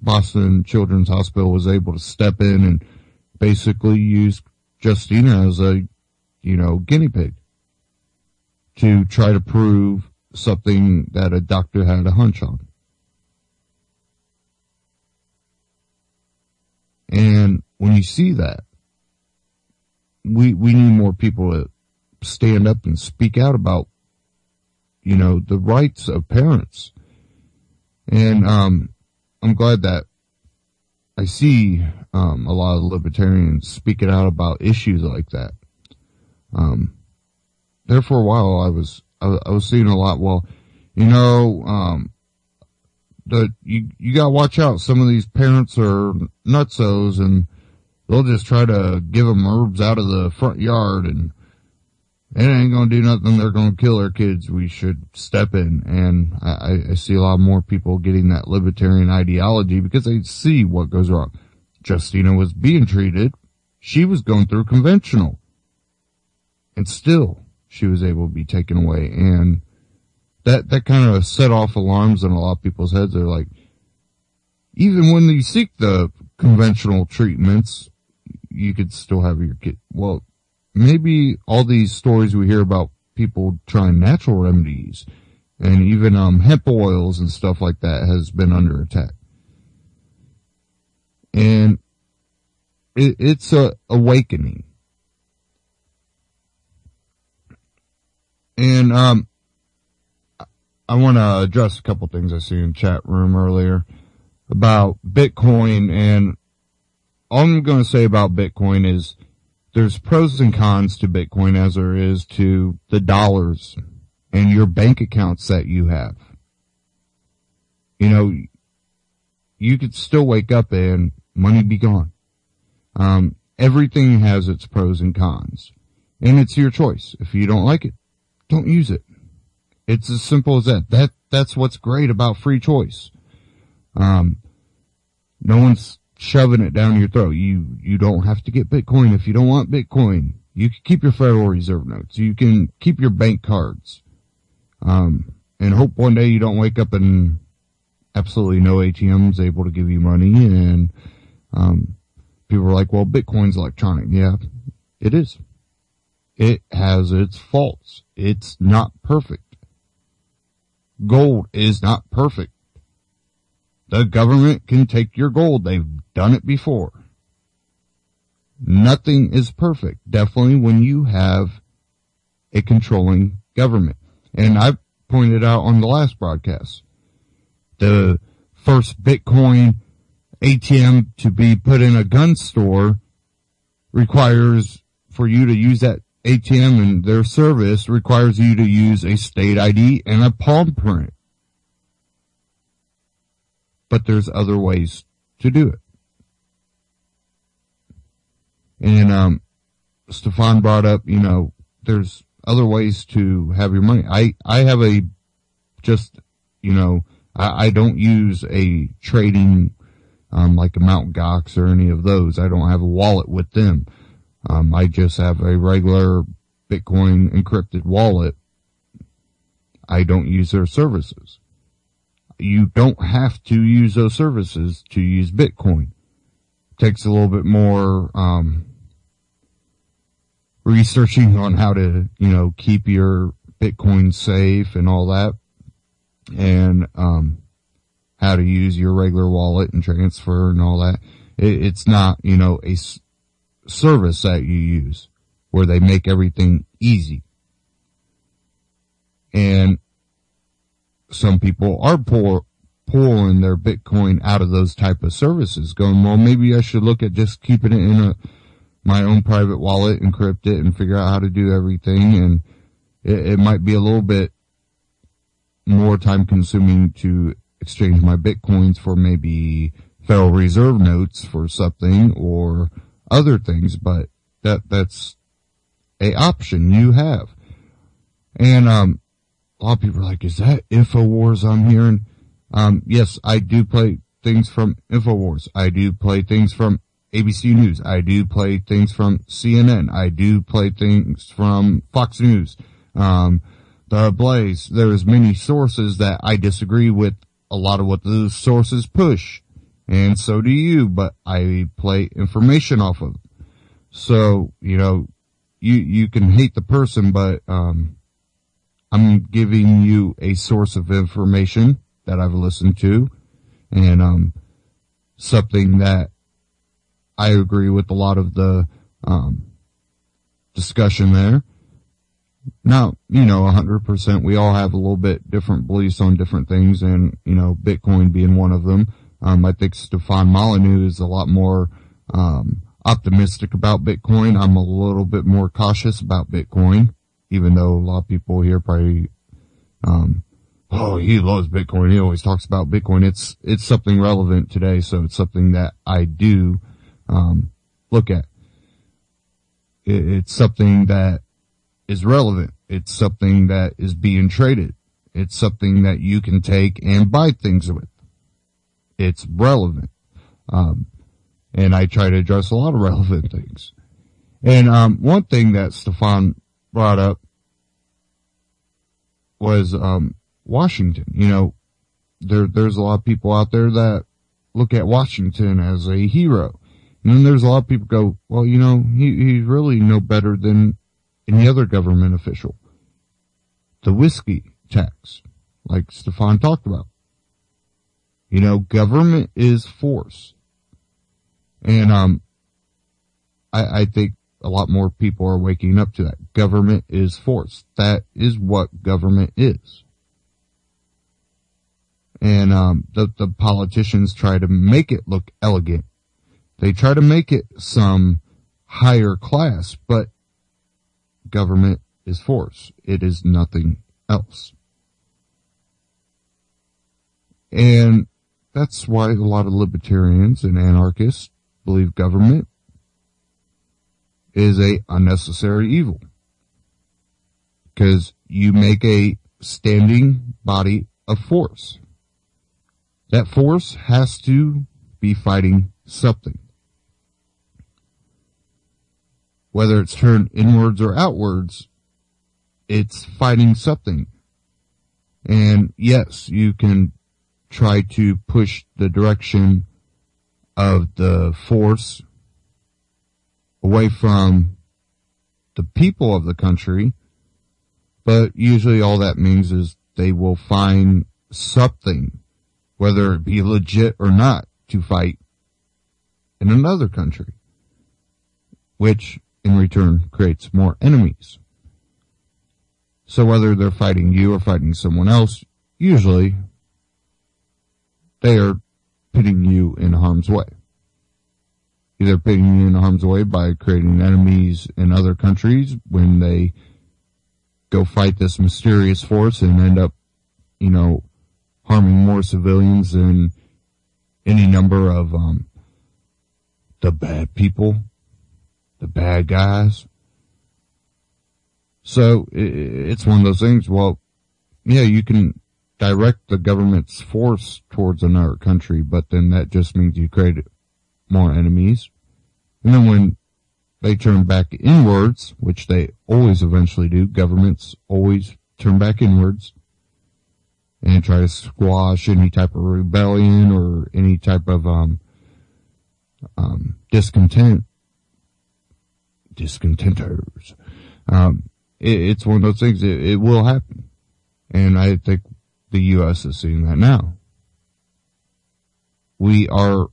Speaker 3: Boston Children's Hospital was able to step in and basically use Justina as a, guinea pig to try to prove something that a doctor had a hunch on. And when you see that, we need more people to stand up and speak out about, the rights of parents. And, I'm glad that I see, a lot of libertarians speaking out about issues like that. There for a while, I was seeing a lot, you gotta watch out. Some of these parents are nutsos, and they'll just try to give them herbs out of the front yard, and it ain't gonna do nothing. They're gonna kill their kids. We should step in. And I see a lot more people getting that libertarian ideology because they see what goes wrong. Justina was being treated. She was going through conventional. And still, she was able to be taken away. And that kind of set off alarms in a lot of people's heads. They're like, even when you seek the conventional treatments, you could still have your kid. Well, maybe all these stories we hear about people trying natural remedies and even hemp oils and stuff like that has been under attack. And it's a awakening. And I want to address a couple things I see in the chat room earlier about Bitcoin. And all I'm going to say about Bitcoin is there's pros and cons to Bitcoin as there is to the dollars and your bank accounts that you have. You could still wake up and money be gone. Everything has its pros and cons, and it's your choice. If you don't like it, don't use it. It's as simple as that. That's what's great about free choice. No one's shoving it down your throat. You don't have to get Bitcoin if you don't want Bitcoin. You can keep your Federal Reserve notes. You can keep your bank cards. And hope one day you don't wake up and absolutely no ATM's able to give you money. And, people are like, well, Bitcoin's electronic. Yeah, it is. It has its faults. It's not perfect. Gold is not perfect. The government can take your gold. They've done it before. Nothing is perfect. Definitely when you have a controlling government. And I pointed out on the last broadcast, the first Bitcoin ATM to be put in a gun store requires for you to use that ATM, and their service requires you to use a state ID and a palm print. But there's other ways to do it. And Stefan brought up, there's other ways to have your money. I have I don't use a trading like a Mt. Gox or any of those. I don't have a wallet with them. I just have a regular Bitcoin encrypted wallet. I don't use their services. You don't have to use those services to use Bitcoin. Takes a little bit more researching on how to, keep your Bitcoin safe and all that. And how to use your regular wallet and transfer and all that. It's not, a service that you use where they make everything easy. And some people are pulling their Bitcoin out of those type of services, going, well, maybe I should look at just keeping it in my own private wallet, encrypt it, and figure out how to do everything. And it might be a little bit more time consuming to exchange my Bitcoins for maybe Federal Reserve notes for something or other things, but that's a option you have. And a lot of people are like, is that InfoWars I'm hearing? Yes, I do play things from InfoWars. I do play things from ABC News. I do play things from CNN. I do play things from Fox News. The Blaze. There's many sources that I disagree with a lot of what those sources push. And so do you, but I play information off of. So, you can hate the person, but, I'm giving you a source of information that I've listened to and, something that I agree with a lot of the, discussion there. Now, 100%, we all have a little bit different beliefs on different things, and, Bitcoin being one of them. I think Stefan Molyneux is a lot more, optimistic about Bitcoin. I'm a little bit more cautious about Bitcoin, even though a lot of people here probably, oh, he loves Bitcoin. He always talks about Bitcoin. It's something relevant today, so it's something that I do, look at. It's something that is relevant. It's something that is being traded. It's something that you can take and buy things with. It's relevant. And I try to address a lot of relevant things. And, one thing that Stefan brought up was, Washington. There's a lot of people out there that look at Washington as a hero. And then there's a lot of people go, well, he's really no better than any other government official. The whiskey tax, like Stefan talked about. Government is force. And, I think a lot more people are waking up to that. Government is force. That is what government is. And, the politicians try to make it look elegant. They try to make it some higher class, but government is force. It is nothing else. And that's why a lot of libertarians and anarchists believe government is a unnecessary evil. Because you make a standing body of force. That force has to be fighting something. Whether it's turned inwards or outwards, it's fighting something. And yes, you can try to push the direction of the force away from the people of the country, but usually all that means is they will find something, whether it be legit or not, to fight in another country, which in return creates more enemies. So whether they're fighting you or fighting someone else, usually they are putting you in harm's way. Either putting you in harm's way by creating enemies in other countries when they go fight this mysterious force and end up, harming more civilians than any number of, the bad people, the bad guys. So it's one of those things. Well, yeah, you can direct the government's force towards another country, but then that just means you create more enemies. And then when they turn back inwards, which they always eventually do, governments always turn back inwards and try to squash any type of rebellion or any type of discontenters. It's one of those things. It will happen, and I think the U.S. is seeing that now. We are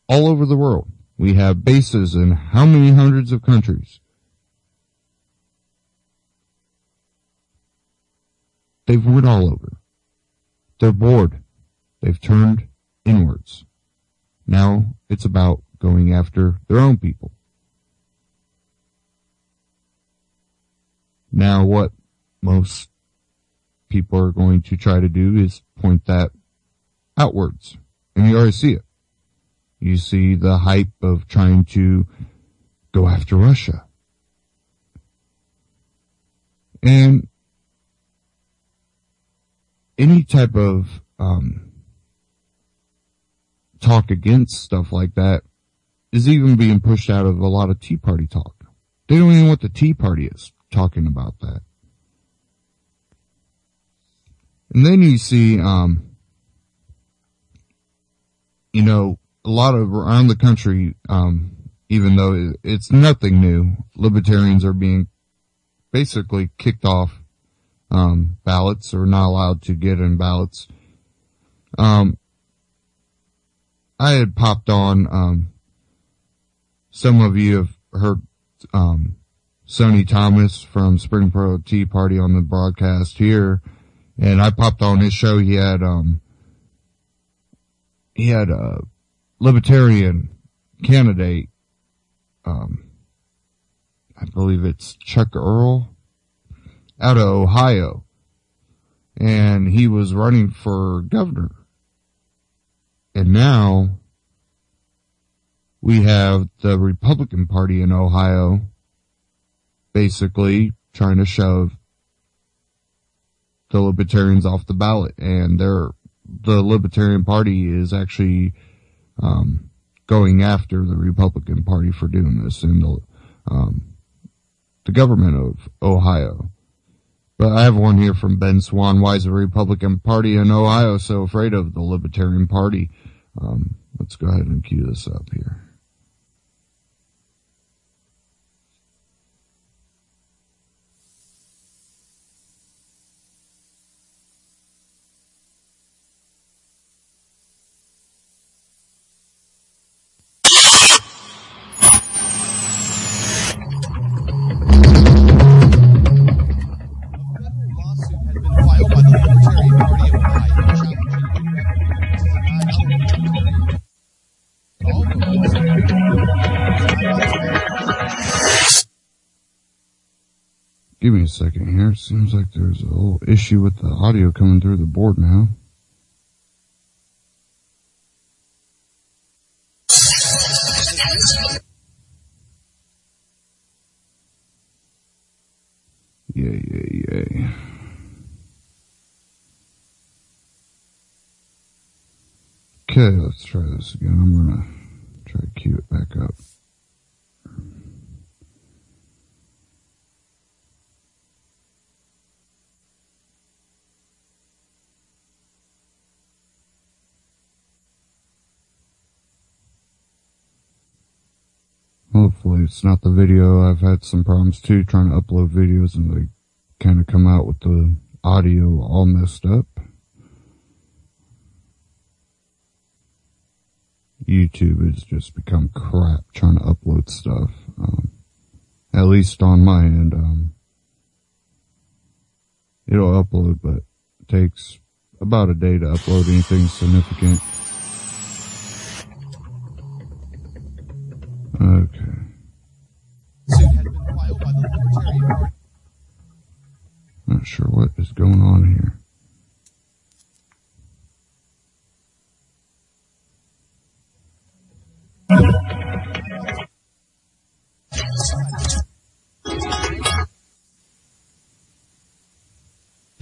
Speaker 3: all over the world. We have bases in how many hundreds of countries? They've went all over. They're bored. They've turned inwards. Now it's about going after their own people. Now what most people are going to try to do is point that outwards. And you already see it. You see the hype of trying to go after Russia. And any type of talk against stuff like that is even being pushed out of a lot of Tea Party talk. They don't even know what the Tea Party is talking about that. And then you see, a lot of around the country, even though it's nothing new, libertarians are being basically kicked off ballots or not allowed to get in ballots. I had popped on, some of you have heard Sonny Thomas from Spring Pro Tea Party on the broadcast here, and I popped on his show. He had a libertarian candidate, I believe it's Chuck Earl, out of Ohio, and he was running for governor. And now we have the Republican Party in Ohio basically trying to shove the Libertarians off the ballot, and the Libertarian Party is actually going after the Republican Party for doing this in the government of Ohio. But I have one here from Ben Swan. Why is the Republican Party in Ohio so afraid of the Libertarian Party? Let's go ahead and cue this up here. Give me a second here. It seems like there's a little issue with the audio coming through the board now. Yay. Okay, let's try this again. I'm gonna try to cue it back up. Hopefully it's not the video. I've had some problems too trying to upload videos and they kind of come out with the audio all messed up. YouTube has just become crap trying to upload stuff. At least on my end. It'll upload, but it takes about a day to upload anything significant. Okay.
Speaker 6: Suit has been filed by the Libertarian Party.
Speaker 3: Not sure what is going on here.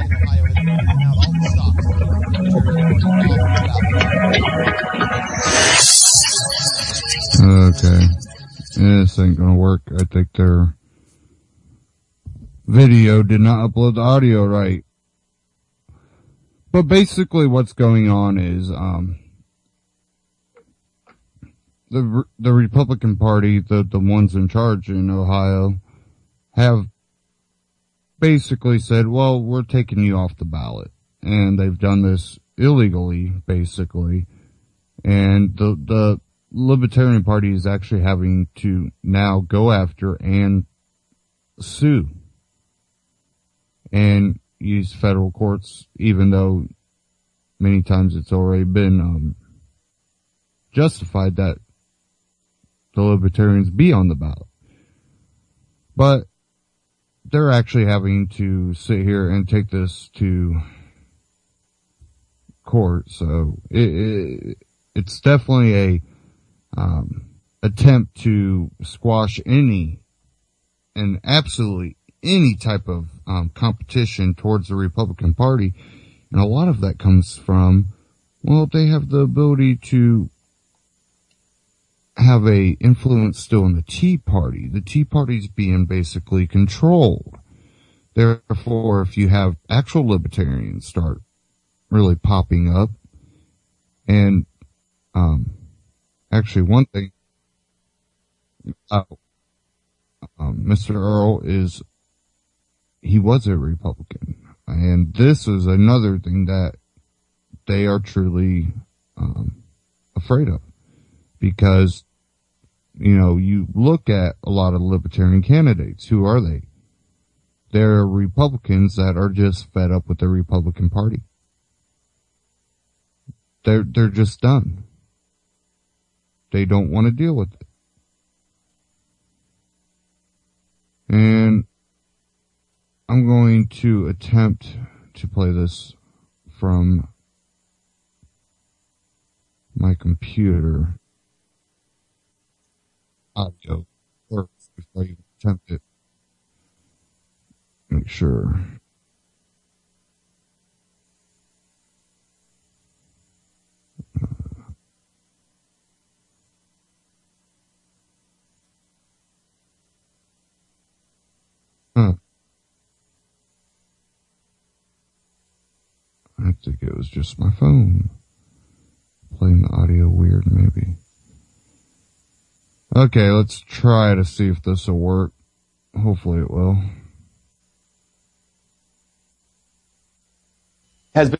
Speaker 6: Ohio has been clearing out all the stocks of the
Speaker 3: Okay. This ain't gonna work. I think their video did not upload the audio right. But basically what's going on is, the Republican Party, the ones in charge in Ohio, have basically said, well, we're taking you off the ballot. And they've done this illegally, basically. And the Libertarian Party is actually having to now go after and sue and use federal courts, even though many times it's already been justified that the Libertarians be on the ballot. But they're actually having to sit here and take this to court, so it's definitely a attempt to squash absolutely any type of competition towards the Republican Party. And a lot of that comes from, well, they have the ability to have a influence still in the Tea Party. The Tea Party's being basically controlled. Therefore, if you have actual libertarians start really popping up, and actually one thing, Mr. Earl he was a Republican, and this is another thing that they are truly afraid of, because you look at a lot of libertarian candidates. Who are they? They're Republicans that are just fed up with the Republican Party. They're just done. They don't want to deal with it. And I'm going to attempt to play this from my computer audio first before I even attempt it. Make sure. I think it was just my phone playing the audio weird, maybe. Okay, let's try to see if this will work. Hopefully it will.
Speaker 7: Has been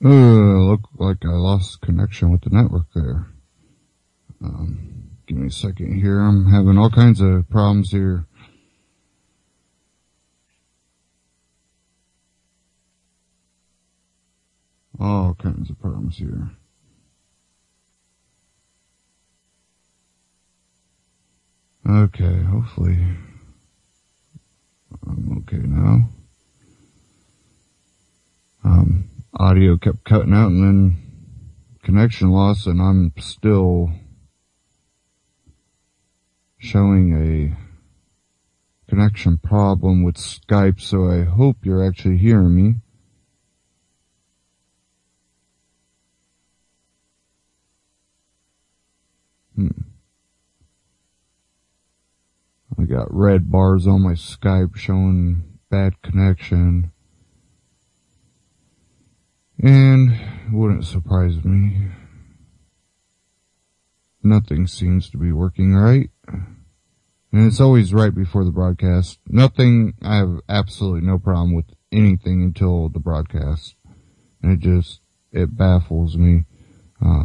Speaker 3: Look like I lost connection with the network there. Give me a second here. I'm having all kinds of problems here. All kinds of problems here. Okay, hopefully I'm okay now. Audio kept cutting out and then connection loss, and I'm still showing a connection problem with Skype, so I hope you're actually hearing me. I got red bars on my Skype showing bad connection. And it wouldn't surprise me. Nothing seems to be working right. And it's always right before the broadcast. I have absolutely no problem with anything until the broadcast. And it baffles me. I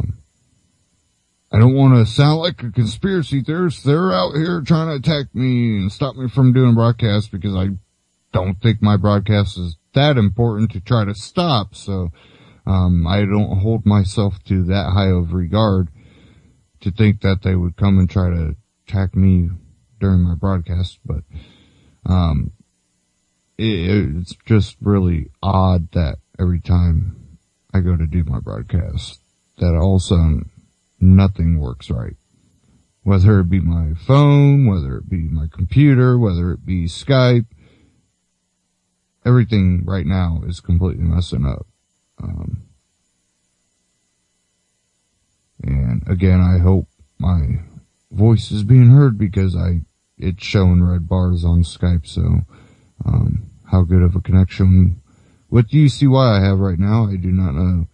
Speaker 3: don't want to sound like a conspiracy theorist. They're out here trying to attack me and stop me from doing broadcasts because I don't think my broadcast is that important to try to stop. So, I don't hold myself to that high of regard to think that they would come and try to attack me during my broadcast. But, it's just really odd that every time I go to do my broadcast, that all of a sudden nothing works right. Whether it be my phone, whether it be my computer, whether it be Skype, everything right now is completely messing up. And again, I hope my voice is being heard because it's showing red bars on Skype. So, how good of a connection with UCY I have right now, I do not know.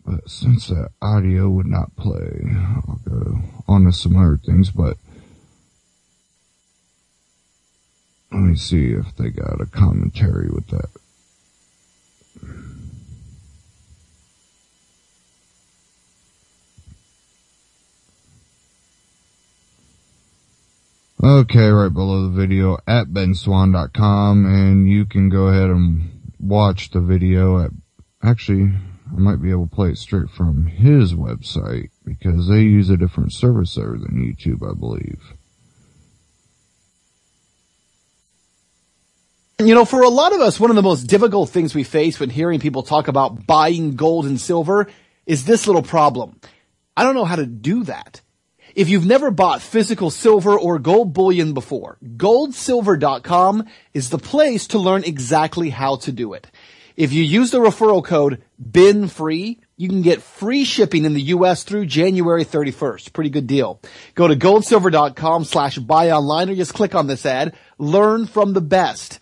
Speaker 3: But since that audio would not play, I'll go on to some other things, but let me see if they got a commentary with that Okay, right below the video at benswan.com, and you can go ahead and watch the video at, actually, I might be able to play it straight from his website, because they use a different service there than YouTube, I believe.
Speaker 6: You know, for a lot of us, one of the most difficult things we face when hearing people talk about buying gold and silver is this little problem. I don't know how to do that. If you've never bought physical silver or gold bullion before, goldsilver.com is the place to learn exactly how to do it. If you use the referral code BINFREE, you can get free shipping in the U.S. through January 31st. Pretty good deal. Go to goldsilver.com/buy online or just click on this ad. Learn from the best.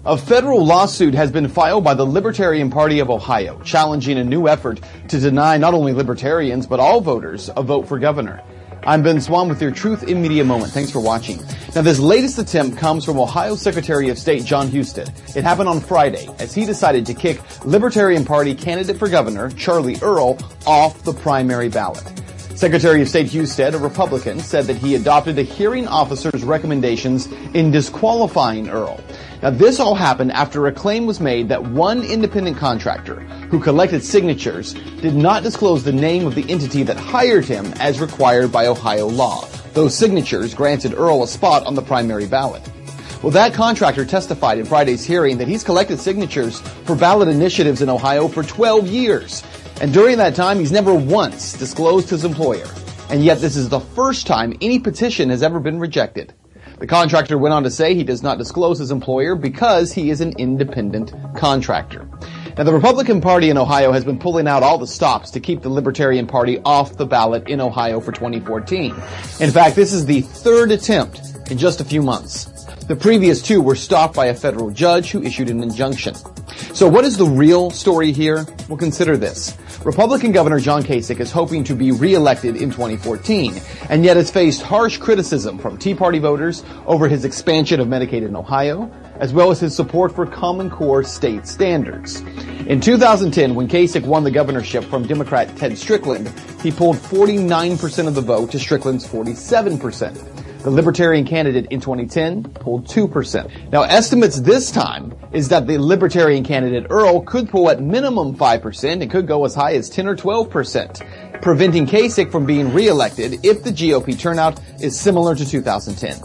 Speaker 6: A federal lawsuit has been filed by the Libertarian Party of Ohio, challenging a new effort to deny not only libertarians, but all voters a vote for governor. I'm Ben Swan with your Truth in Media Moment. Thanks for watching. Now, this latest attempt comes from Ohio Secretary of State Jon Husted. It happened on Friday as he decided to kick Libertarian Party candidate for governor, Charlie Earl, off the primary ballot. Secretary of State Husted, a Republican, said that he adopted a hearing officer's recommendations in disqualifying Earl. Now, this all happened after a claim was made that one independent contractor who collected signatures did not disclose the name of the entity that hired him as required by Ohio law. Those signatures granted Earl a spot on the primary ballot. Well, that contractor testified in Friday's hearing that he's collected signatures for ballot initiatives in Ohio for 12 years. And during that time, he's never once disclosed his employer. And yet this is the first time any petition has ever been rejected. The contractor went on to say he does not disclose his employer because he is an independent contractor. Now, the Republican Party in Ohio has been pulling out all the stops to keep the Libertarian Party off the ballot in Ohio for 2014. In fact, this is the third attempt in just a few months. The previous two were stopped by a federal judge who issued an injunction. So what is the real story here? Well, consider this. Republican Governor John Kasich is hoping to be re-elected in 2014, and yet has faced harsh criticism from Tea Party voters over his expansion of Medicaid in Ohio, as well as his support for Common Core state standards. In 2010, when Kasich won the governorship from Democrat Ted Strickland, he pulled 49% of the vote to Strickland's 47%. The Libertarian candidate in 2010 pulled 2%. Now, estimates this time is that the Libertarian candidate Earl could pull at minimum 5% and could go as high as 10 or 12%, preventing Kasich from being re-elected if the GOP turnout is similar to 2010.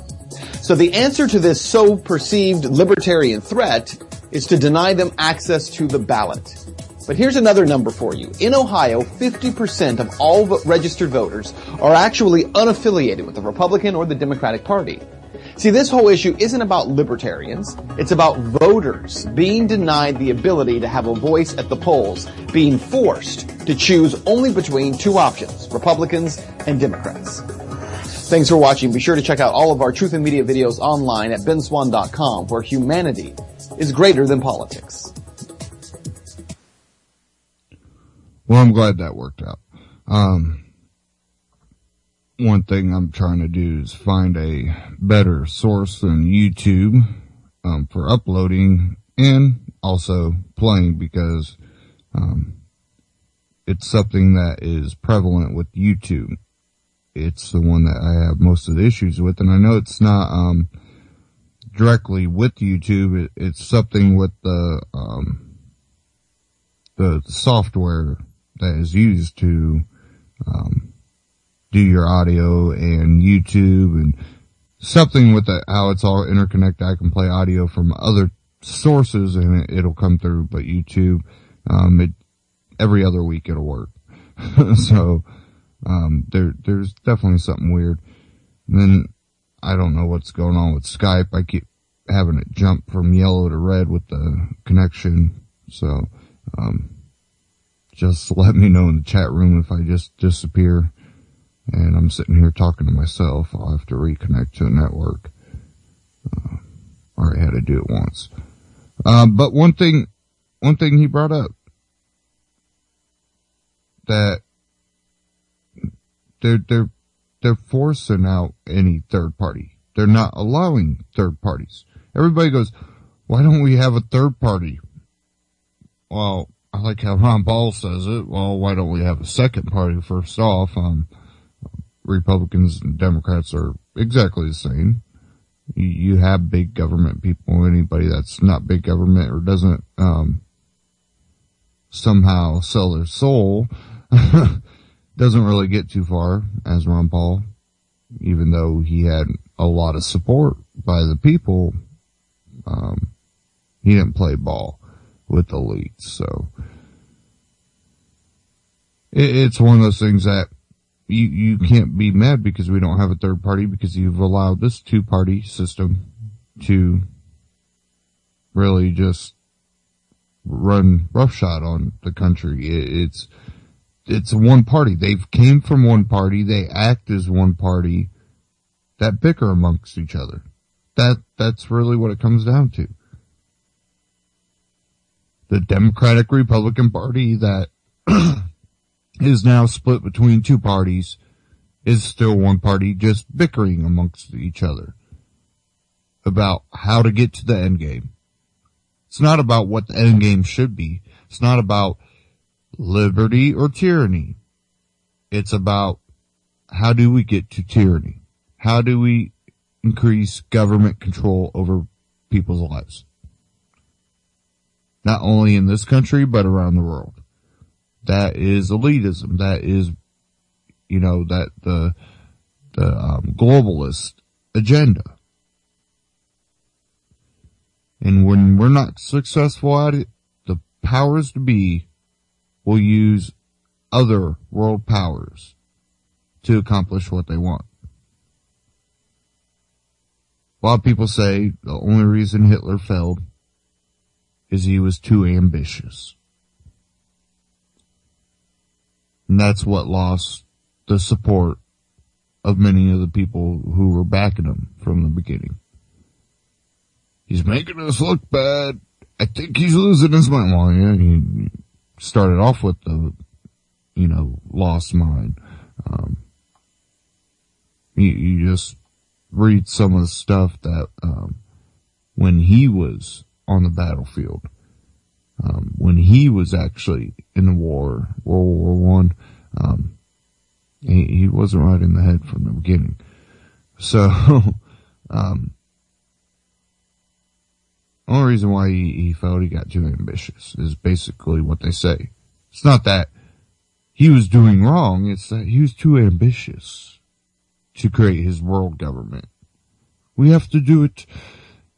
Speaker 6: So the answer to this so perceived libertarian threat is to deny them access to the ballot. But here's another number for you. In Ohio, 50% of all registered voters are actually unaffiliated with the Republican or the Democratic Party. See, this whole issue isn't about libertarians. It's about voters being denied the ability to have a voice at the polls, being forced to choose only between two options, Republicans and Democrats. Thanks for watching. Be sure to check out all of our Truth in Media videos online at benswan.com, where humanity is greater than politics.
Speaker 3: Well, I'm glad that worked out. One thing I'm trying to do is find a better source than YouTube for uploading and also playing, because it's something that is prevalent with YouTube. It's the one that I have most of the issues with, and I know it's not directly with YouTube. It's something with the software that is used to do your audio and YouTube, and something with how it's all interconnected. I can play audio from other sources and it'll come through, but YouTube, every other week it'll work. So there's definitely something weird. And then I don't know what's going on with Skype. I keep having it jump from yellow to red with the connection. So just let me know in the chat room if I just disappear and I'm sitting here talking to myself. I'll have to reconnect to a network. Already had to do it once. But one thing he brought up, that they're forcing out any third party. They're not allowing third parties. Everybody goes, why don't we have a third party? well, I like how Ron Paul says it. Well, why don't we have a second party first off? Republicans and Democrats are exactly the same. You have big government people. Anybody that's not big government or doesn't somehow sell their soul doesn't really get too far, as Ron Paul, even though he had a lot of support by the people. He didn't play ball with the elites. So it's one of those things that you can't be mad because we don't have a third party, because you've allowed this two-party system to really just run roughshod on the country. It's one party. They've came from one party. They act as one party that bicker amongst each other. That's really what it comes down to. The Democratic Republican Party that is now split between two parties is still one party, just bickering amongst each other about how to get to the end game. It's not about what the end game should be. It's not about liberty or tyranny. It's about how do we get to tyranny? How do we increase government control over people's lives? Not only in this country, but around the world. That is elitism. That is, that the globalist agenda. And when we're not successful at it, the powers to be will use other world powers to accomplish what they want. A lot of people say the only reason Hitler failed is he was too ambitious. And that's what lost the support of many of the people who were backing him from the beginning. He's making us look bad. I think he's losing his mind. Well, yeah, he started off with the, lost mind. You just read some of the stuff that, when he was on the battlefield, when he was actually in the war, World War I, he wasn't right in the head from the beginning. So, the only reason why he felt he got too ambitious is basically what they say. It's not that he was doing wrong, it's that he was too ambitious to create his world government. We have to do it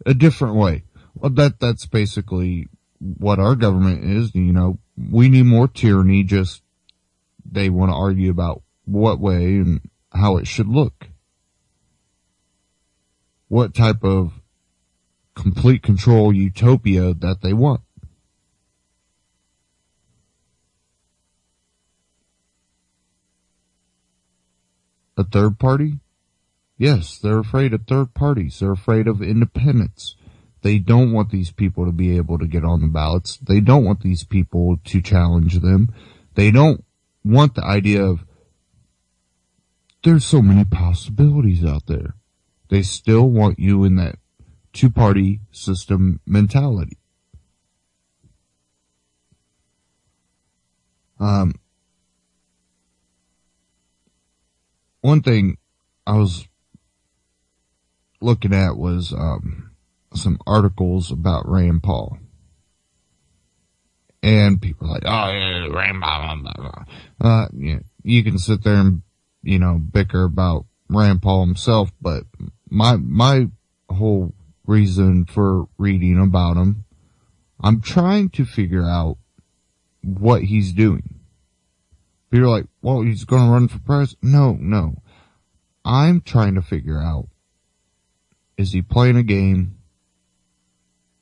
Speaker 3: a different way. Well, that's basically what our government is. We need more tyranny, just they want to argue about what way and how it should look. What type of complete control utopia that they want. A third party? Yes, they're afraid of third parties. They're afraid of independence. They don't want these people to be able to get on the ballots. They don't want these people to challenge them. They don't want the idea of there's so many possibilities out there. They still want you in that two-party system mentality. One thing I was looking at was some articles about Rand Paul. And people are like, oh, yeah, Rand Paul, blah, blah, blah. You can sit there and, bicker about Rand Paul himself, but my whole reason for reading about him, I'm trying to figure out what he's doing. People are like, well, he's going to run for president. No. I'm trying to figure out, is he playing a game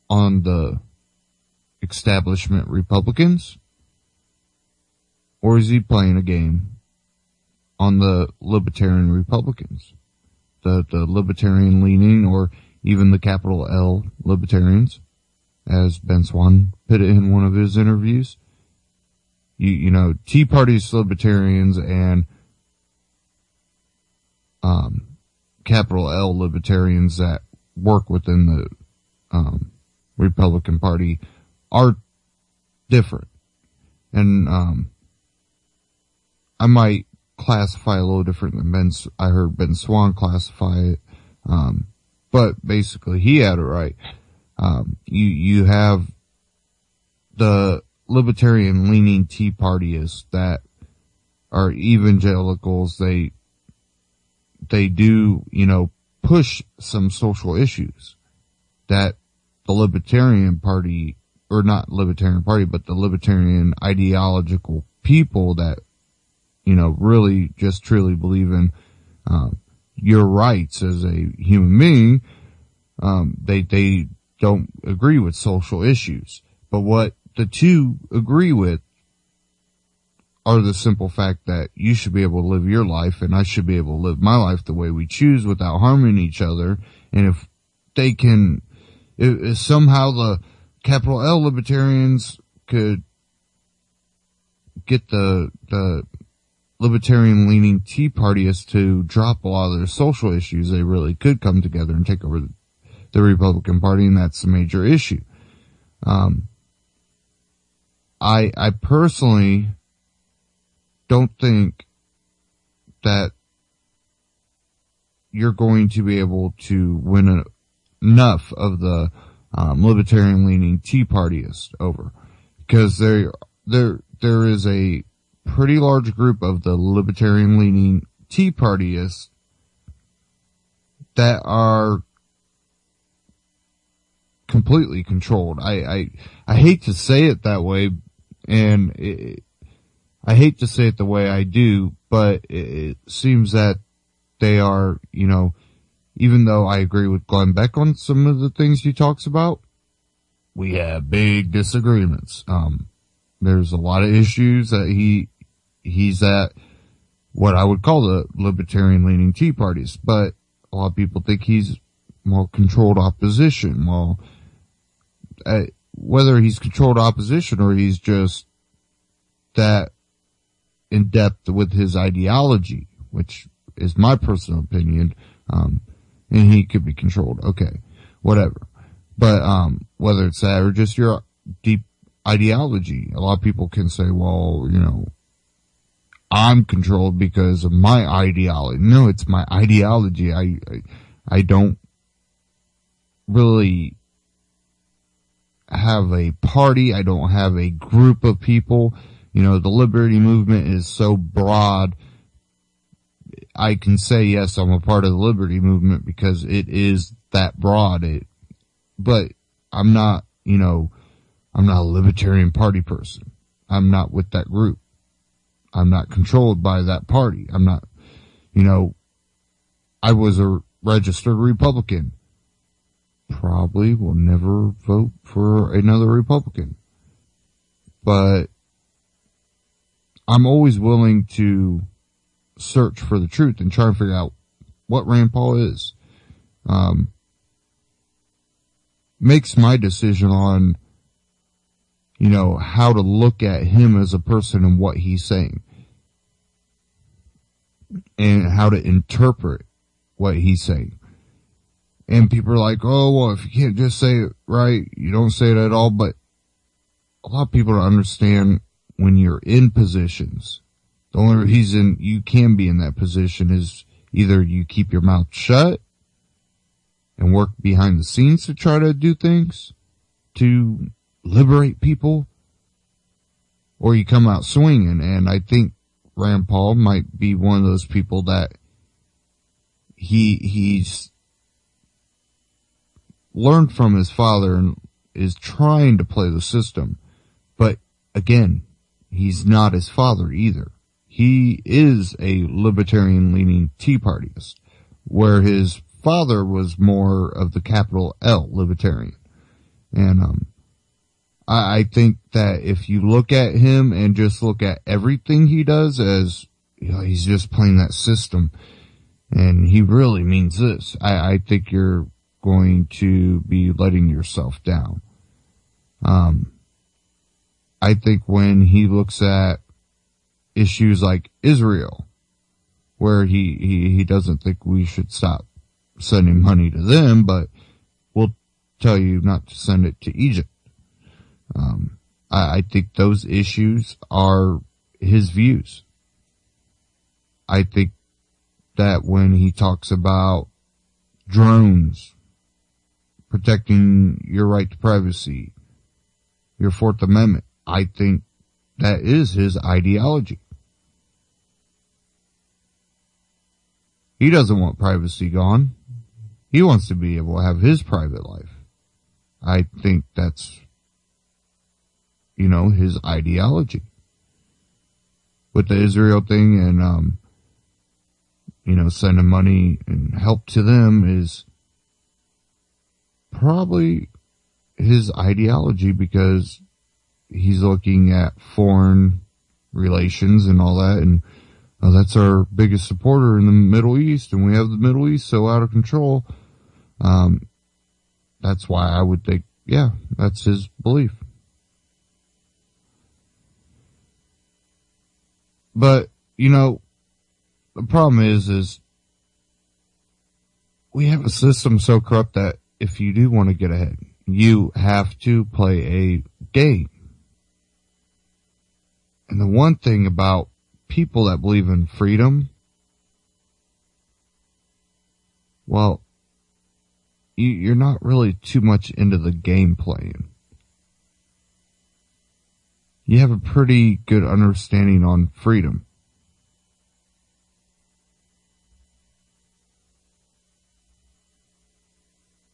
Speaker 3: on the establishment Republicans? Or is he playing a game on the libertarian Republicans? The libertarian leaning, or even the capital L libertarians, as Ben Swan put it in one of his interviews. Tea Party's libertarians and capital L libertarians that work within the Republican Party are different. And, I might classify a little different than I heard Ben Swan classify it. But basically he had it right. You have the libertarian leaning Tea Partyists that are evangelicals. They do, push some social issues that the Libertarian Party, or not Libertarian Party, but the Libertarian ideological people that, really just truly believe in, your rights as a human being, they don't agree with social issues. But what the two agree with are the simple fact that you should be able to live your life and I should be able to live my life the way we choose without harming each other. And if they can, if somehow the capital L libertarians could get the libertarian leaning Tea Partyists to drop a lot of their social issues, they really could come together and take over the Republican Party, and that's the major issue. I personally don't think that you're going to be able to win enough of the libertarian leaning Tea Partyists over, because there is a pretty large group of the libertarian leaning Tea Partyists that are completely controlled. I hate to say it that way, and I hate to say it the way I do, but it seems that they are, even though I agree with Glenn Beck on some of the things he talks about, we have big disagreements. There's a lot of issues that he's at what I would call the libertarian leaning Tea Parties, but a lot of people think he's more controlled opposition. Well, whether he's controlled opposition or he's just that in depth with his ideology, which is my personal opinion, and he could be controlled. Okay, whatever. But, whether it's that or just your deep ideology, a lot of people can say, well, I'm controlled because of my ideology. No, it's my ideology. I don't really have a party. I don't have a group of people. The liberty movement is so broad. I can say, yes, I'm a part of the liberty movement because it is that broad. But I'm not, I'm not a libertarian party person. I'm not with that group. I'm not controlled by that party. I'm not, I was a registered Republican. Probably will never vote for another Republican. But I'm always willing to search for the truth and try and figure out what Rand Paul is. Makes my decision on, how to look at him as a person and what he's saying. And how to interpret what he's saying. And people are like, oh, well, if you can't just say it right, you don't say it at all. But a lot of people don't understand when you're in positions. The only reason you can be in that position is either you keep your mouth shut and work behind the scenes to try to do things to liberate people, or you come out swinging. And I think Rand Paul might be one of those people that he's learned from his father and is trying to play the system. But again, he's not his father either. He is a libertarian leaning Tea Partyist, where his father was more of the capital L libertarian. And, I think that if you look at him and just look at everything he does as, he's just playing that system and he really means this, I think you're going to be letting yourself down. I think when he looks at issues like Israel, where he doesn't think we should stop sending money to them, but we'll tell you not to send it to Egypt. I think those issues are his views. I think that when he talks about drones, protecting your right to privacy, your Fourth Amendment, I think that is his ideology. He doesn't want privacy gone. He wants to be able to have his private life. I think that's, his ideology. With the Israel thing and, sending money and help to them is probably his ideology, because he's looking at foreign relations and all that, and that's our biggest supporter in the Middle East, and we have the Middle East so out of control. That's why I would think, yeah, that's his belief. But, the problem is we have a system so corrupt that if you do want to get ahead, you have to play a game. And the one thing about people that believe in freedom, well, you're not really too much into the game playing. You have a pretty good understanding on freedom.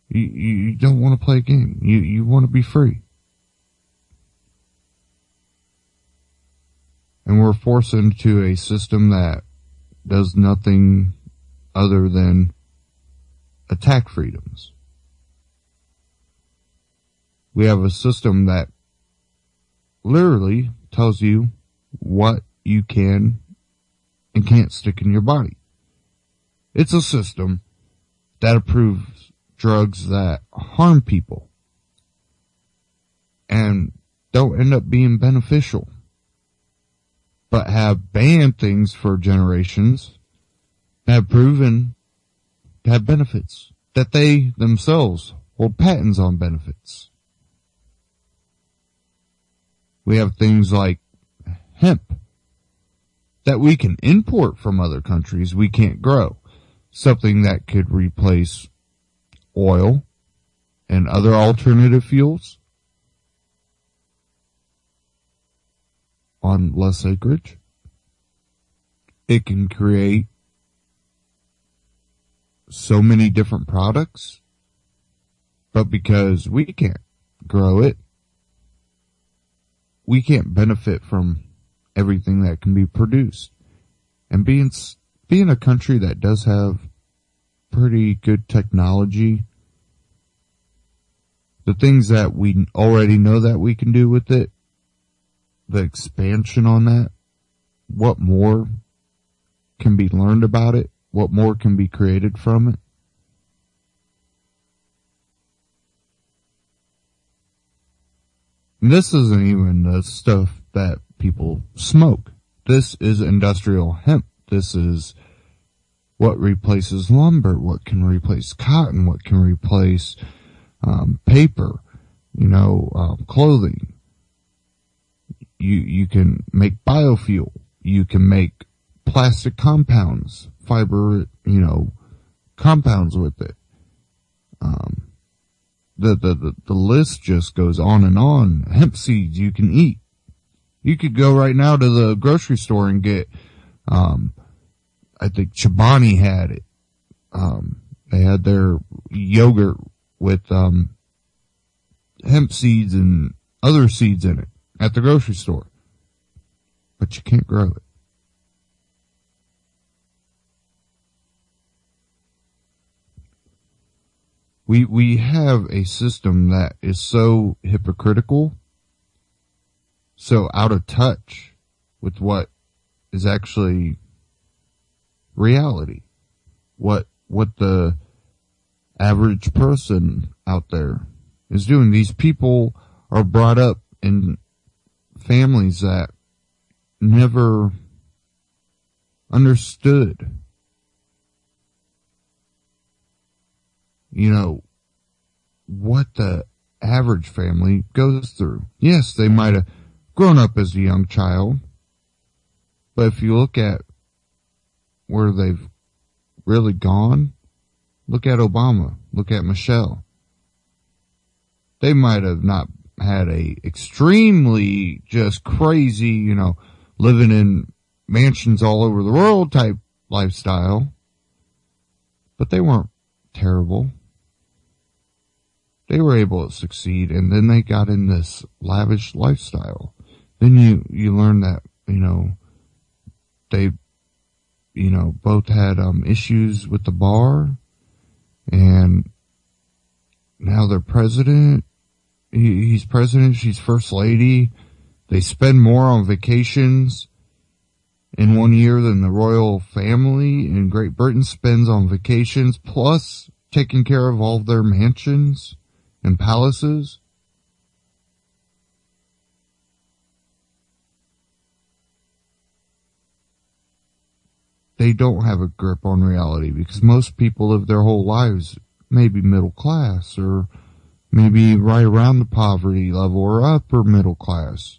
Speaker 3: You don't want to play a game. You want to be free. And we're forced into a system that does nothing other than attack freedoms. We have a system that literally tells you what you can and can't stick in your body. It's a system that approves drugs that harm people and don't end up being beneficial, but have banned things for generations that have proven to have benefits, that they themselves hold patents on benefits. We have things like hemp that we can import from other countries, we can't grow. Something that could replace oil and other alternative fuels on less acreage. It can create so many different products, but because we can't grow it, we can't benefit from everything that can be produced. And being a country that does have pretty good technology, the things that we already know that we can do with it, the expansion on that, what more can be learned about it, what more can be created from it. And this isn't even the stuff that people smoke. This is industrial hemp. This is what replaces lumber, what can replace cotton, what can replace paper, clothing. You can make biofuel. You can make plastic compounds, fiber, compounds with it. The list just goes on and on. Hemp seeds you can eat. You could go right now to the grocery store and get, I think Chobani had it. They had their yogurt with, hemp seeds and other seeds in it at the grocery store. But you can't grow it. We have a system that is so hypocritical, so out of touch with what is actually reality, what the average person out there is doing. These people are brought up in families that never understood, what the average family goes through. Yes, they might have grown up as a young child, but if you look at where they've really gone, look at Obama, look at Michelle. They might have not had a extremely just crazy, living in mansions all over the world type lifestyle, but they weren't terrible. They were able to succeed, and then they got in this lavish lifestyle. Then you learn that, they, both had, issues with the bar, and now they're president. He's president, she's first lady. They spend more on vacations in 1 year than the royal family in Great Britain spends on vacations, plus taking care of all of their mansions and palaces. They don't have a grip on reality because most people live their whole lives maybe middle class or maybe right around the poverty level or upper middle class.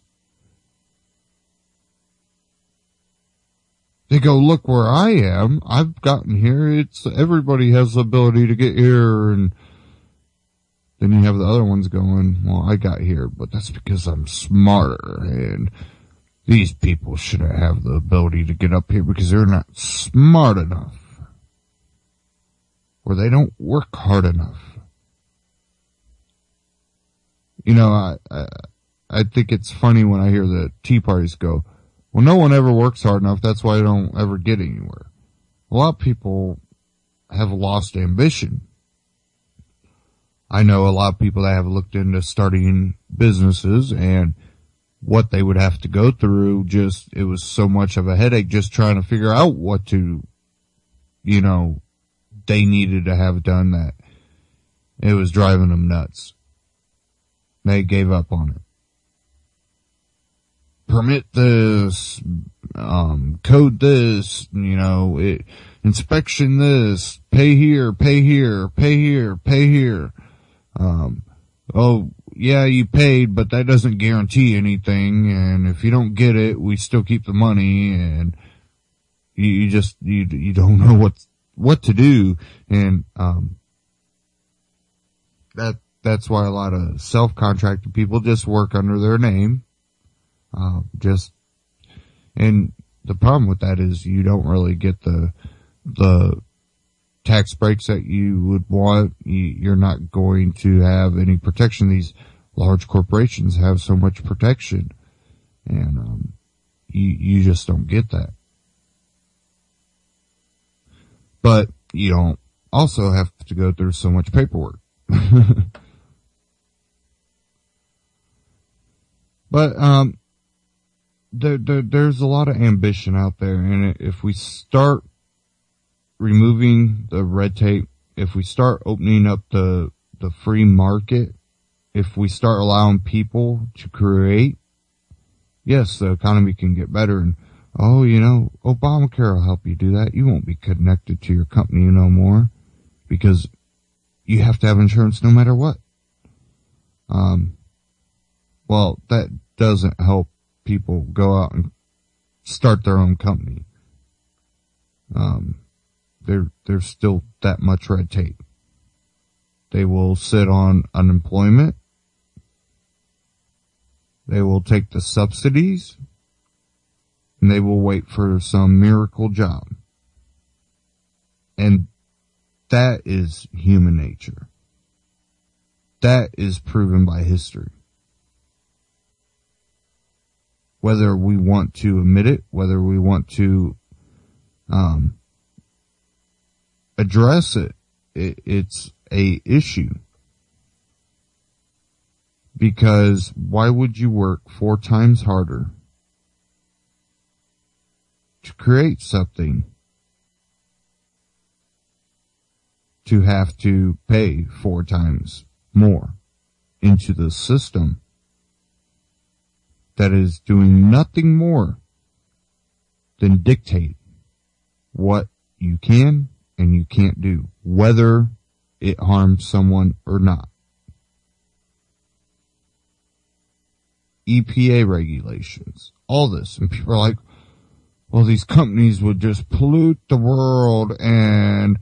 Speaker 3: They go, look where I am. I've gotten here. Everybody has the ability to get here. And then you have the other ones going, well, I got here, but that's because I'm smarter. And these people shouldn't have the ability to get up here because they're not smart enough. Or they don't work hard enough. I think it's funny when I hear the Tea Parties go, well, no one ever works hard enough, that's why they don't ever get anywhere. A lot of people have lost ambition. I know a lot of people that have looked into starting businesses and what they would have to go through, it was so much of a headache just trying to figure out what to, they needed to have done that. It was driving them nuts. They gave up on it. Permit this, code this, inspection this, pay here, pay here, pay here, pay here. Oh, yeah, you paid, but that doesn't guarantee anything. And if you don't get it, we still keep the money. And you don't know what to do. And, that's why a lot of self-contracted people just work under their name. And the problem with that is you don't really get the tax breaks that you would want. You're not going to have any protection. These large corporations have so much protection, and you just don't get that. But you don't also have to go through so much paperwork. But there's a lot of ambition out there, and if we start removing the red tape, if we start opening up the free market, if we start allowing people to create, yes, the economy can get better. And Obamacare will help you do that. You won't be connected to your company no more because you have to have insurance no matter what. Well, that doesn't help people go out and start their own company. There's still that much red tape. They will sit on unemployment. They will take the subsidies, and they will wait for some miracle job. And that is human nature. That is proven by history. Whether we want to admit it, whether we want to address it, it's a issue. Because why would you work 4 times harder to create something to have to pay 4 times more into the system that is doing nothing more than dictate what you can and you can't do, whether it harms someone or not? EPA regulations, all this. And people are like, well, these companies would just pollute the world, and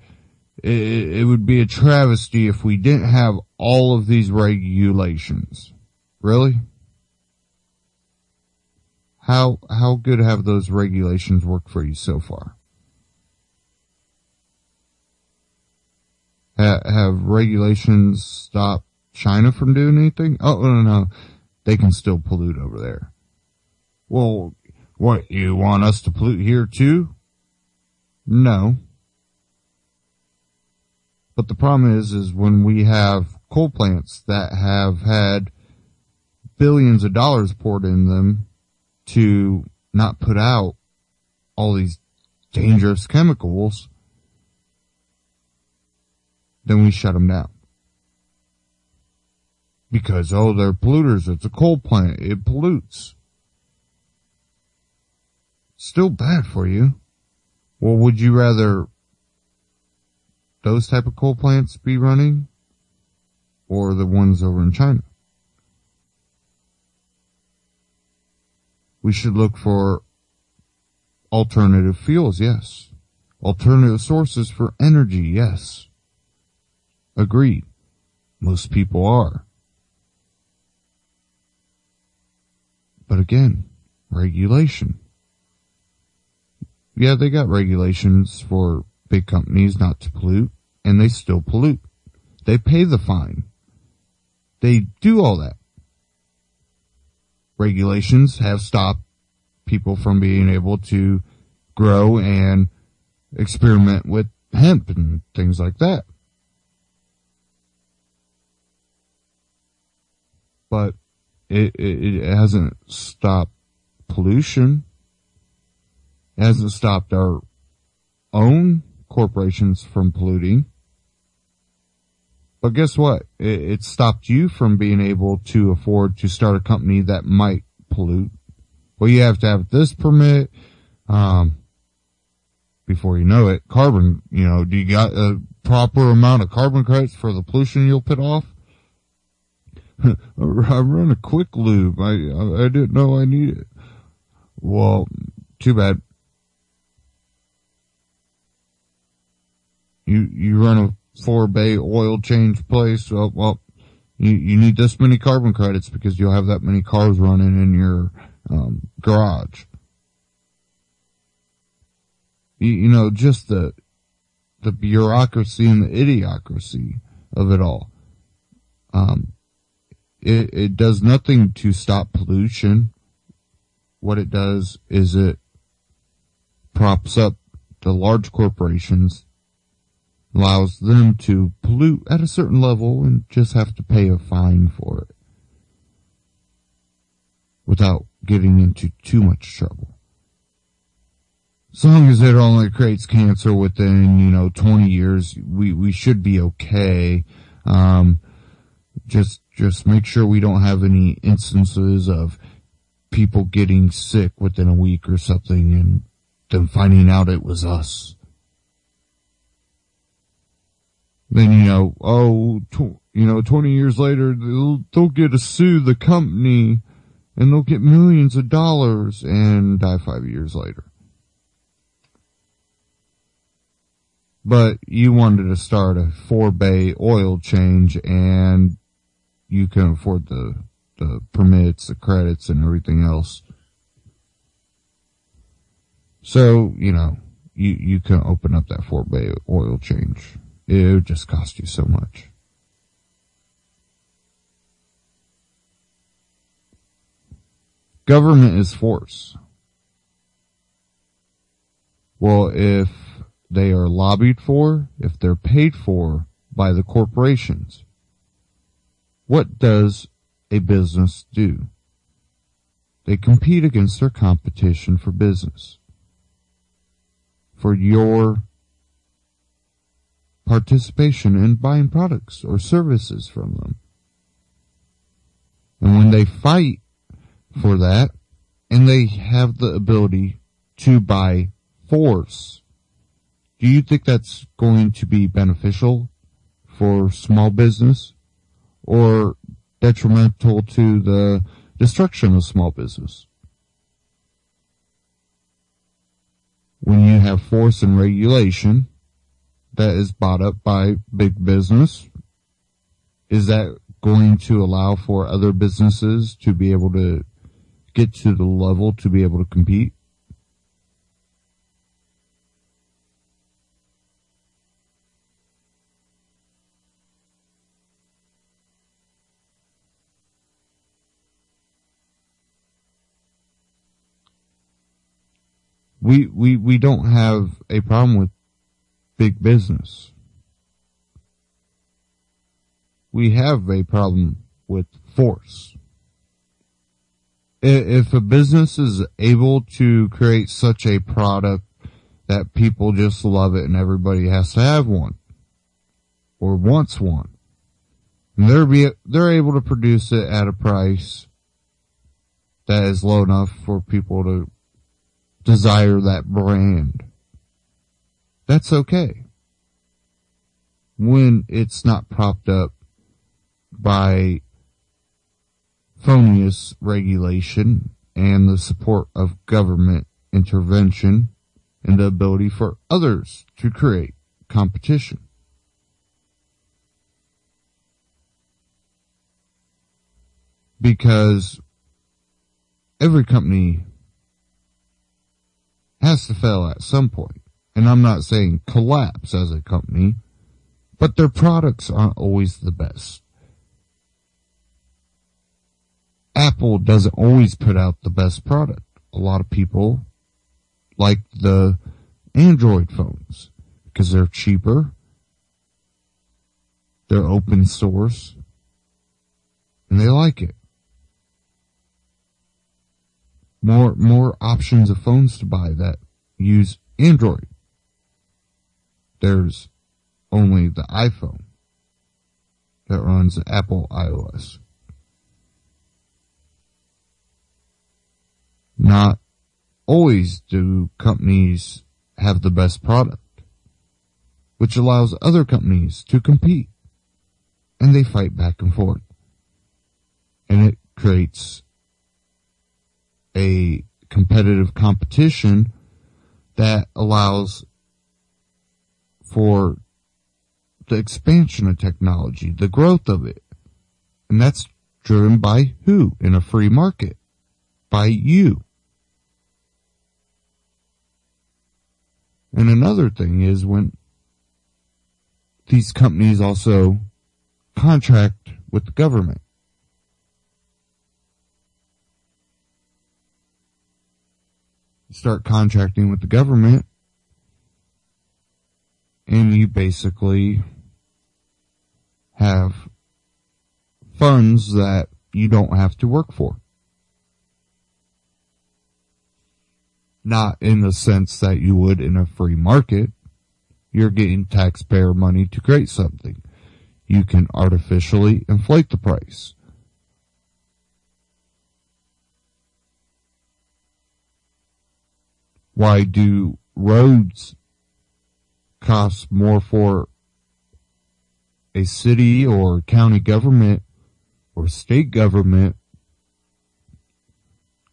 Speaker 3: it would be a travesty if we didn't have all of these regulations. Really? How good have those regulations worked for you so far? Have regulations stopped China from doing anything? Oh, no. They can still pollute over there. Well, what, you want us to pollute here too? No. But the problem is when we have coal plants that have had billions of dollars poured in them to not put out all these dangerous chemicals, then we shut them down. Because, they're polluters. It's a coal plant. It pollutes. Still bad for you. Well, would you rather those type of coal plants be running or the ones over in China? We should look for alternative fuels, yes. Alternative sources for energy, yes. Agreed. Most people are. But again, regulation. Yeah, they got regulations for big companies not to pollute, and they still pollute. They pay the fine. They do all that. Regulations have stopped people from being able to grow and experiment with hemp and things like that. But it hasn't stopped pollution. It hasn't stopped our own corporations from polluting. But guess what? It stopped you from being able to afford to start a company that might pollute. Well, you have to have this permit. Before you know it, carbon, do you got a proper amount of carbon credits for the pollution you'll put off? I run a quick lube. I didn't know I needed it. Well, too bad. You run a 4-bay oil change place. Well, you need this many carbon credits because you'll have that many cars running in your garage. Just the bureaucracy and the idiocracy of it all. It does nothing to stop pollution. What it does is it props up the large corporations, allows them to pollute at a certain level and just have to pay a fine for it without getting into too much trouble. As long as it only creates cancer within, 20 years, we should be okay. Just make sure we don't have any instances of people getting sick within a week or something and them finding out it was us. Then, 20 years later, they'll get to sue the company and they'll get millions of dollars and die 5 years later. But you wanted to start a 4-bay oil change and you can afford the permits, the credits, and everything else. So, you can open up that 4-bay oil change. It would just cost you so much. Government is force. Well, if they are lobbied for, if they're paid for by the corporations, what does a business do? They compete against their competition for business, for your participation in buying products or services from them. And when they fight for that, and they have the ability to buy force, do you think that's going to be beneficial for small business or detrimental to the destruction of small business. When you have force and regulation that is bought up by big business, is that going to allow for other businesses to be able to get to the level to be able to compete? We don't have a problem with big business. We have a problem with force. If a business is able to create such a product that people just love it and everybody has to have one or wants one, and they're able to produce it at a price that is low enough for people to desire that brand, that's okay. When it's not propped up by phonious regulation and the support of government intervention and the ability for others to create competition. Because every company has to fail at some point. And I'm not saying collapse as a company, but their products aren't always the best. Apple doesn't always put out the best product. A lot of people like the Android phones because they're cheaper, they're open source, and they like it. More options of phones to buy that use Android. There's only the iPhone that runs Apple iOS. Not always do companies have the best product, which allows other companies to compete, and they fight back and forth. And it creates a competitive competition that allows for the expansion of technology, the growth of it. And that's driven by who in a free market? By you. And another thing is when these companies also contract with the government. You start contracting with the government, and you basically have funds that you don't have to work for. Not in the sense that you would in a free market. You're getting taxpayer money to create something. You can artificially inflate the price. Why do roads cost more for a city or county government or state government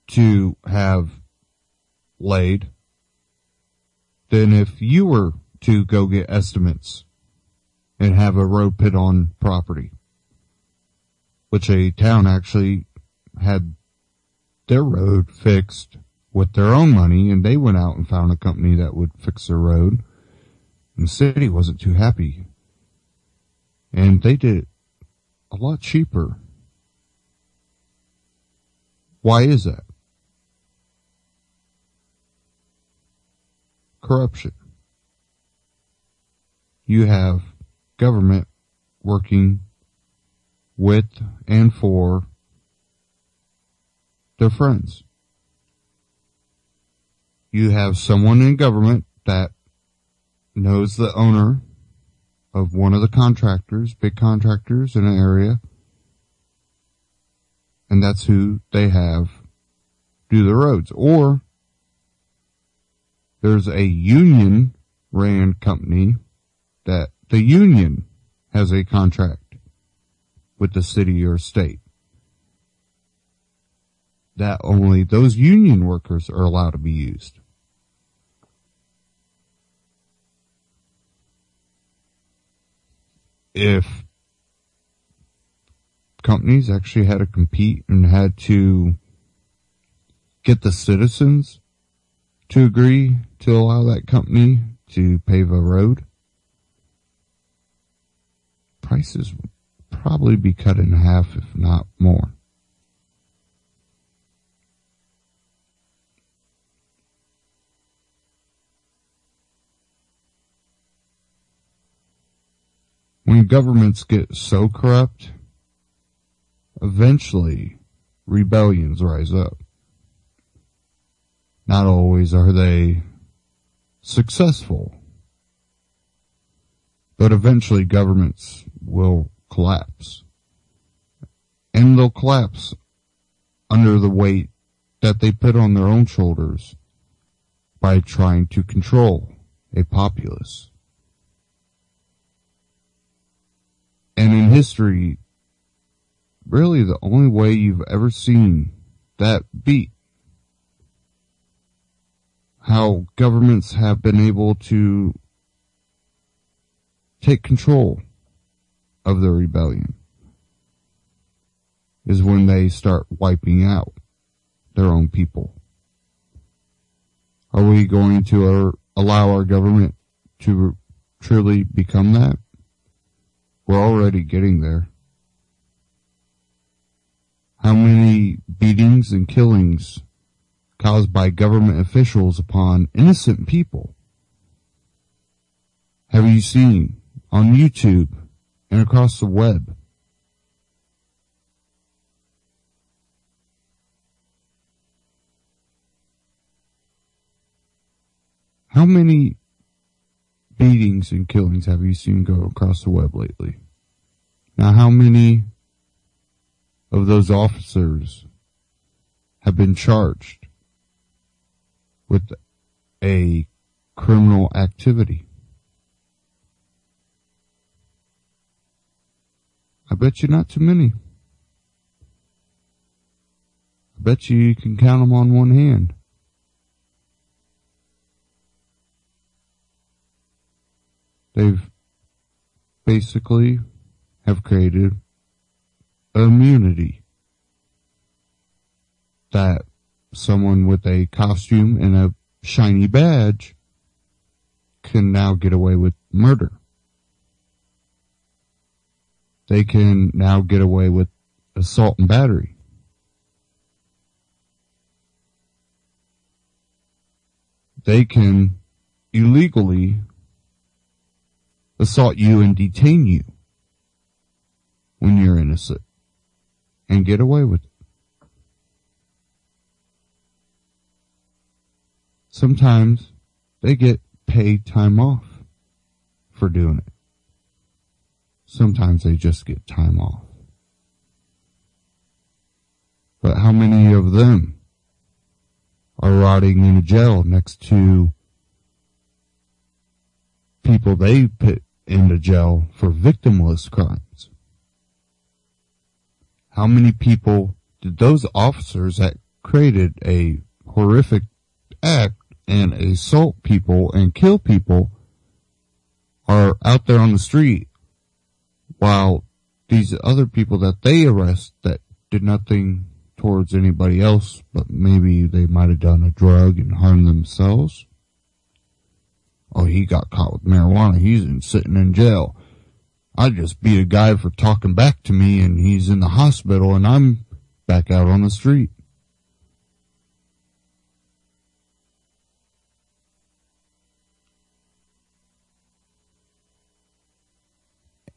Speaker 3: to have laid than if you were to go get estimates and have a road put on property, which a town actually had their road fixed with their own money, and they went out and found a company that would fix their road, and the city wasn't too happy, and they did it a lot cheaper. Why is that? Corruption. You have government working with and for their friends. You have someone in government that knows the owner of one of the contractors, big contractors in an area, and that's who they have do the roads. Or there's a union ran company that the union has a contract with the city or state. that only those union workers are allowed to be used. If companies actually had to compete and had to get the citizens to agree to allow that company to pave a road, prices would probably be cut in half, if not more. When governments get so corrupt, eventually rebellions rise up. Not always are they successful, but eventually governments will collapse. And they'll collapse under the weight that they put on their own shoulders by trying to control a populace. And in history, really the only way you've ever seen that beat how governments have been able to take control of the rebellion is when they start wiping out their own people. Are we going to allow our government to truly become that? We're already getting there. How many beatings and killings caused by government officials upon innocent people have you seen on YouTube and across the web? How many beatings and killings have you seen go across the web lately? Now, how many of those officers have been charged with a criminal activity? I bet you not too many. I bet you can count them on one hand. They've basically have created immunity that someone with a costume and a shiny badge can now get away with murder. They can now get away with assault and battery. They can illegally assault you and detain you when you're innocent and get away with it. Sometimes they get paid time off for doing it. Sometimes they just get time off. But how many of them are rotting in a jail next to people they put into jail for victimless crimes? How many people did those officers that created a horrific act and assault people and kill people are out there on the street, while these other people that they arrest that did nothing towards anybody else, but maybe they might have done a drug and harmed themselves? Oh, he got caught with marijuana. He's sitting in jail. I just beat a guy for talking back to me and he's in the hospital and I'm back out on the street.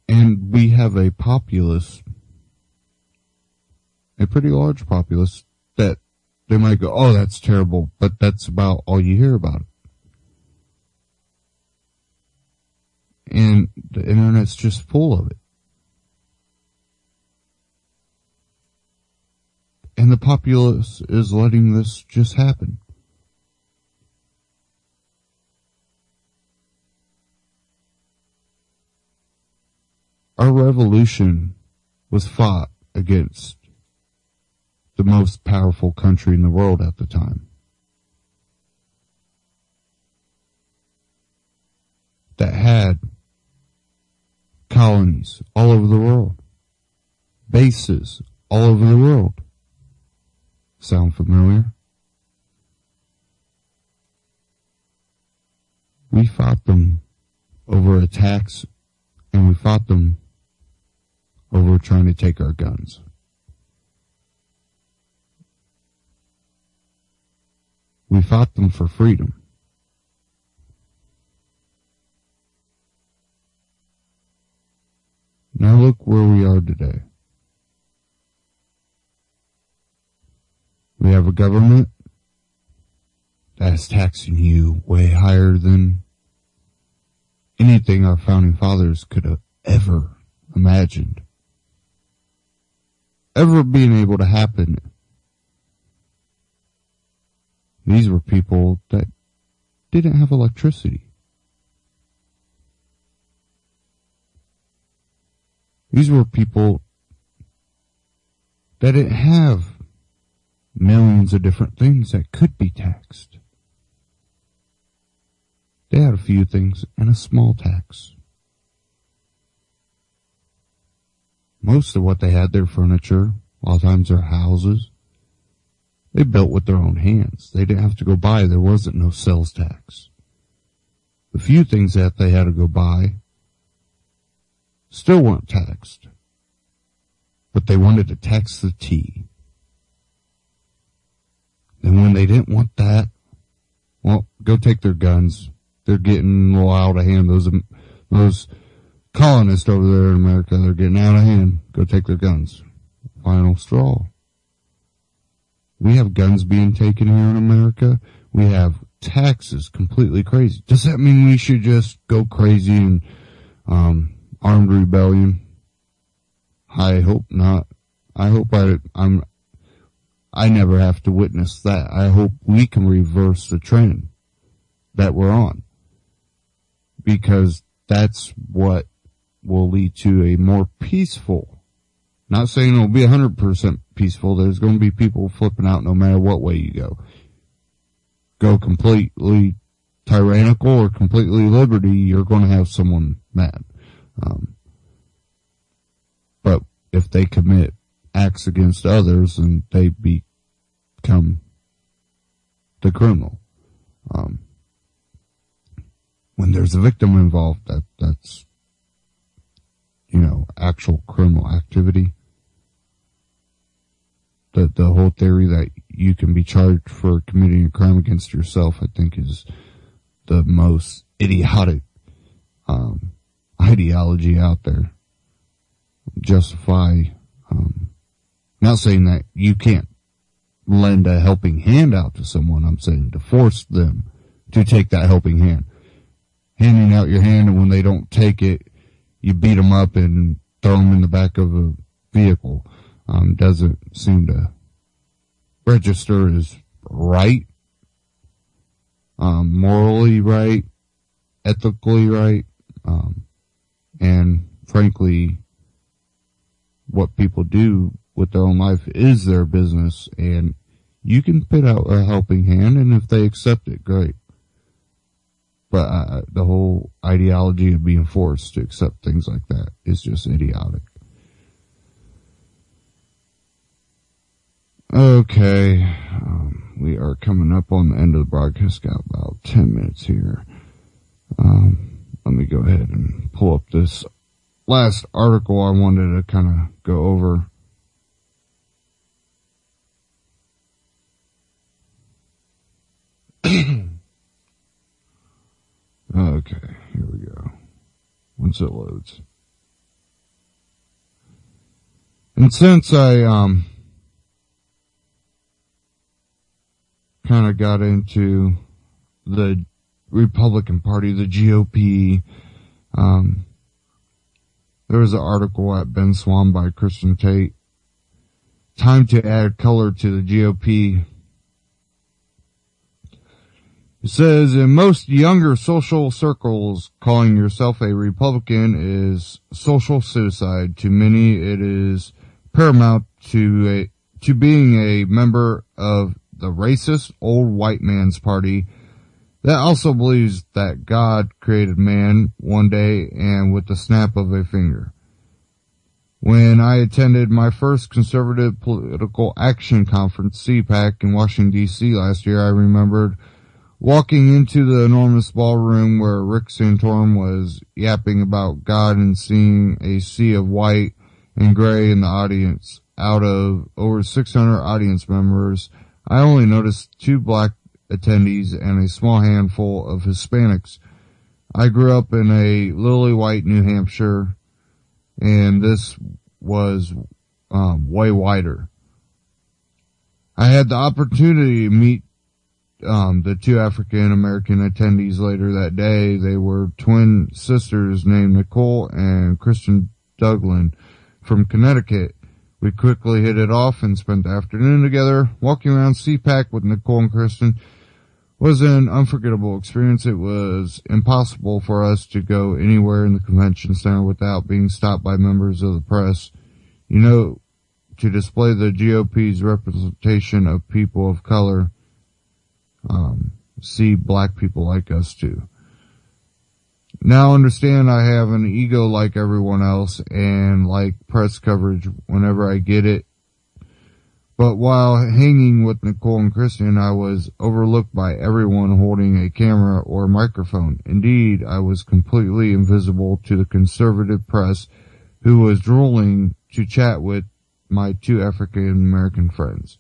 Speaker 3: And we have a populace, a pretty large populace, that they might go, oh, that's terrible, but that's about all you hear about it. And the internet's just full of it. And the populace is letting this just happen. Our revolution was fought against the most powerful country in the world at the time. That had colonies all over the world. Bases all over the world. Sound familiar? We fought them over attacks, and we fought them over trying to take our guns. We fought them for freedom. Now look where we are today. We have a government that is taxing you way higher than anything our founding fathers could have ever imagined. Ever being able to happen. These were people that didn't have electricity. These were people that didn't have millions of different things that could be taxed. They had a few things and a small tax. Most of what they had, their furniture, a lot of times their houses, they built with their own hands. They didn't have to go buy. There wasn't no sales tax. The few things that they had to go buy still weren't taxed. But they wanted to tax the tea. And when they didn't want that, well, go take their guns. They're getting a little out of hand. Those colonists over there in America, they're getting out of hand. Go take their guns. Final straw. We have guns being taken here in America. We have taxes completely crazy. Does that mean we should just go crazy and armed rebellion? I hope not. I hope I never have to witness that. I hope we can reverse the trend that we're on, because that's what will lead to a more peaceful, not saying it'll be 100% peaceful. There's going to be people flipping out no matter what way you go. Go completely tyrannical or completely liberty, you're going to have someone mad. But if they commit acts against others, then they become the criminal. When there's a victim involved, that's actual criminal activity. The whole theory that you can be charged for committing a crime against yourself, I think, is the most idiotic ideology out there. Justify, not saying that you can't lend a helping hand out to someone. I'm saying to force them to take that helping hand. Handing out your hand, and when they don't take it, you beat them up and throw them in the back of a vehicle. Doesn't seem to register as right, morally right, ethically right, and frankly, what people do with their own life is their business, and you can put out a helping hand, and if they accept it, great. But the whole ideology of being forced to accept things like that is just idiotic. Okay, we are coming up on the end of the broadcast. Got about 10 minutes here. Let me go ahead and pull up this last article I wanted to kind of go over. Okay, here we go. Once it loads. And since I kind of got into the Republican Party, the GOP, there was an article at Ben Swan by Christian Tate. Time to add color to the GOP. It says, in most younger social circles, calling yourself a Republican is social suicide. To many, it is paramount to to being a member of the racist old white man's party that also believes that God created man one day and with the snap of a finger. When I attended my first conservative political action conference, CPAC, in Washington, D.C. last year, I remembered walking into the enormous ballroom where Rick Santorum was yapping about God and seeing a sea of white and gray in the audience. Out of over 600 audience members, I only noticed 2 black attendees and a small handful of Hispanics. I grew up in a lily white New Hampshire, and this was way wider. I had the opportunity to meet the 2 African American attendees later that day. They were twin sisters named Nicole and Kristen Douglas from Connecticut. We quickly hit it off and spent the afternoon together. Walking around CPAC with Nicole and Kristen was an unforgettable experience. It was impossible for us to go anywhere in the convention center without being stopped by members of the press, to display the GOP's representation of people of color. See black people like us too. Now understand I have an ego like everyone else and like press coverage whenever I get it. But while hanging with Nicole and Kristen, I was overlooked by everyone holding a camera or microphone. Indeed, I was completely invisible to the conservative press who was drooling to chat with my 2 African American friends.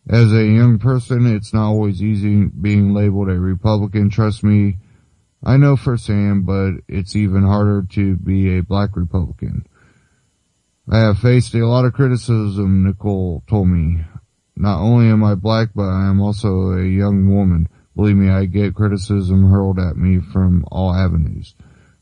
Speaker 3: As a young person, it's not always easy being labeled a Republican. Trust me, I know firsthand, but it's even harder to be a black Republican. I have faced a lot of criticism, Nicole told me. Not only am I black, but I am also a young woman. Believe me, I get criticism hurled at me from all avenues.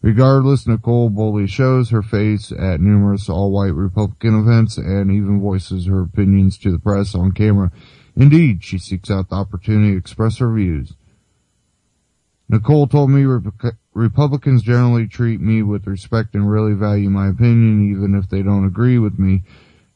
Speaker 3: Regardless, Nicole boldly shows her face at numerous all-white Republican events and even voices her opinions to the press on camera. Indeed, she seeks out the opportunity to express her views. Nicole told me Republicans generally treat me with respect and really value my opinion, even if they don't agree with me.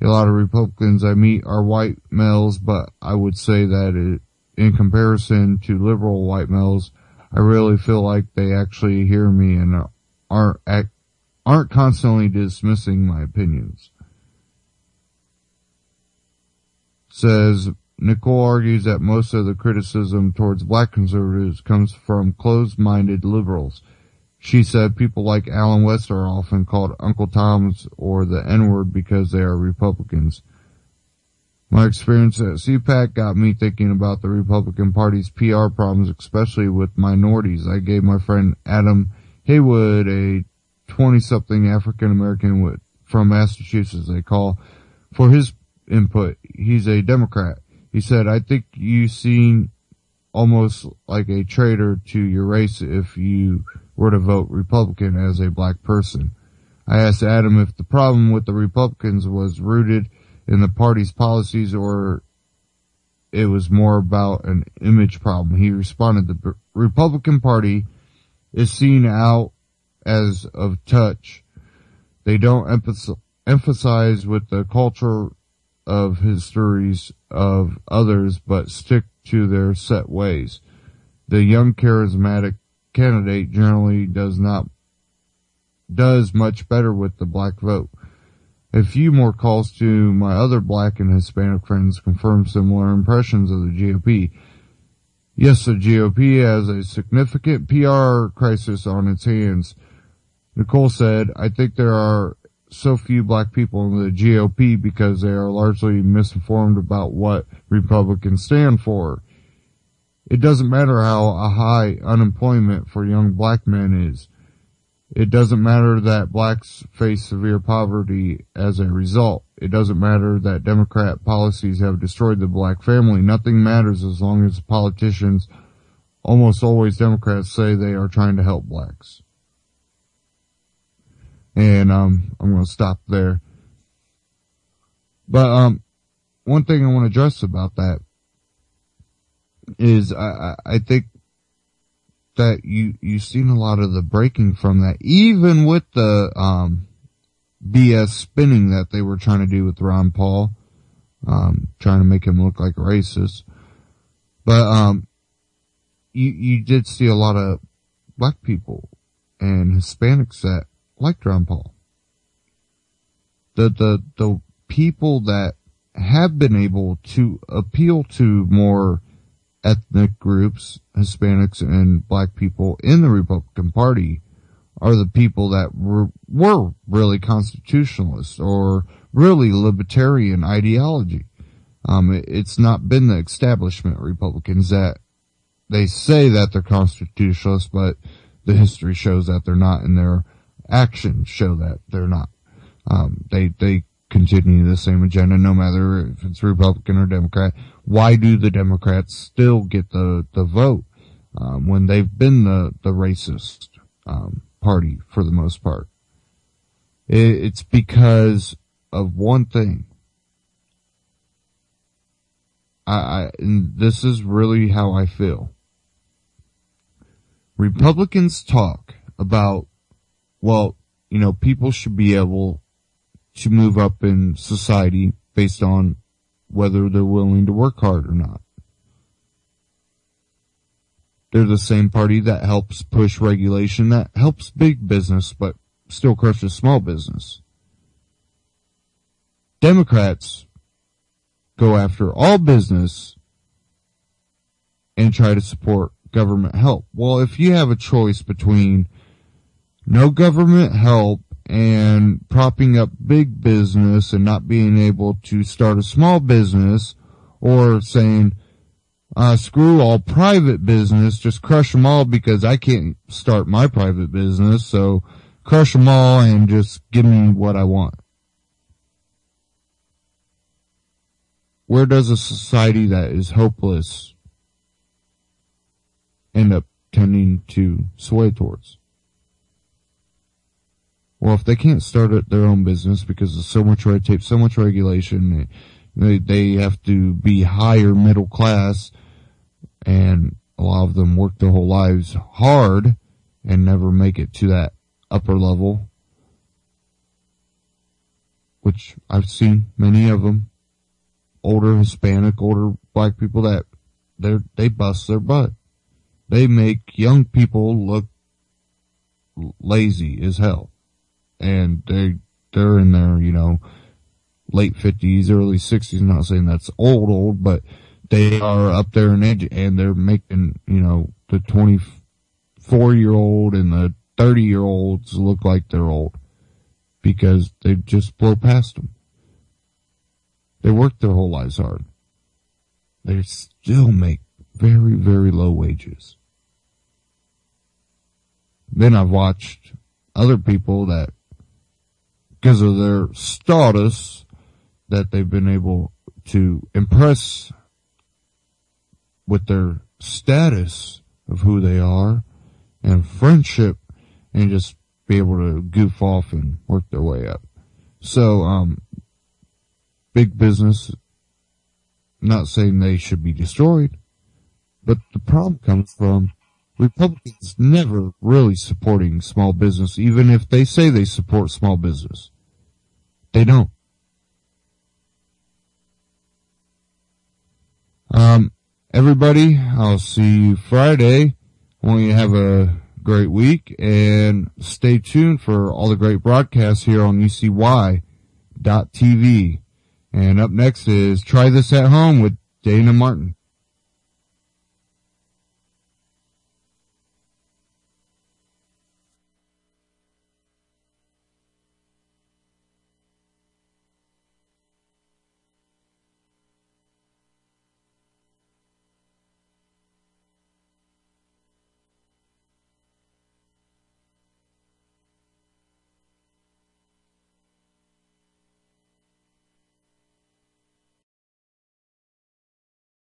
Speaker 3: A lot of Republicans I meet are white males, but I would say that in comparison to liberal white males, I really feel like they actually hear me and aren't constantly dismissing my opinions. Says, Nicole argues that most of the criticism towards black conservatives comes from closed-minded liberals. She said people like Alan West are often called Uncle Toms or the N-word because they are Republicans. My experience at CPAC got me thinking about the Republican Party's PR problems, especially with minorities. I gave my friend Adam Haywood, a 20-something African-American from Massachusetts, a call for his input. He's a Democrat. He said, I think you seem almost like a traitor to your race if you were to vote Republican as a black person. I asked Adam if the problem with the Republicans was rooted in the party's policies or it was more about an image problem. He responded, the Republican Party is seen out as of touch. They don't emphasize with the culture of histories of others, but stick to their set ways. The young charismatic candidate generally does much better with the black vote. A few more calls to my other black and Hispanic friends confirm similar impressions of the GOP. Yes, the GOP has a significant PR crisis on its hands. Nicole said, I think there are so few black people in the GOP because they are largely misinformed about what Republicans stand for. It doesn't matter how high unemployment for young black men is. It doesn't matter that blacks face severe poverty as a result. It doesn't matter that Democrat policies have destroyed the black family. Nothing matters as long as politicians, almost always Democrats, say they are trying to help blacks. And I'm going to stop there. But one thing I want to address about that is I think that you've seen a lot of the breaking from that, even with the BS spinning that they were trying to do with Ron Paul. trying to make him look like a racist. But, you did see a lot of black people and Hispanics that liked Ron Paul. The people that have been able to appeal to more ethnic groups, Hispanics and black people in the Republican Party, are the people that were really constitutionalists or really libertarian ideology. It's not been the establishment Republicans that they say that they're constitutionalists, but the history shows that they're not, and their actions show that they're not. They continue the same agenda no matter if it's Republican or Democrat. Why do the Democrats still get the vote, when they've been the racist, party for the most part? It's because of one thing. And this is really how I feel. Republicans talk about, well, people should be able to move up in society based on whether they're willing to work hard or not. They're the same party that helps push regulation that helps big business but still crushes small business. Democrats go after all business and try to support government help. Well, if you have a choice between no government help and propping up big business and not being able to start a small business, or saying, screw all private business, just crush them all because I can't start my private business, so crush them all and just give me what I want. Where does a society that is hopeless end up tending to sway towards? Well, if they can't start their own business because there's so much red tape, so much regulation, they have to be higher middle class, and a lot of them work their whole lives hard and never make it to that upper level, which I've seen many of them, older Hispanic, older black people that they bust their butt. They make young people look lazy as hell. And they're in their, late 50s, early 60s. I'm not saying that's old, but they are up there in age, and they're making, the 24-year-old and the 30-year-olds look like they're old because they just blow past them. They work their whole lives hard. They still make very, very low wages. Then I've watched other people that, because of their status, that they've been able to impress with their status of who they are and friendship, and just be able to goof off and work their way up. So, big business, not saying they should be destroyed, but the problem comes from Republicans never really supporting small business, even if they say they support small business. They don't. Everybody, I'll see you Friday. I want you to have a great week, and stay tuned for all the great broadcasts here on UCY.TV. And up next is Try This at Home with Dana Martin.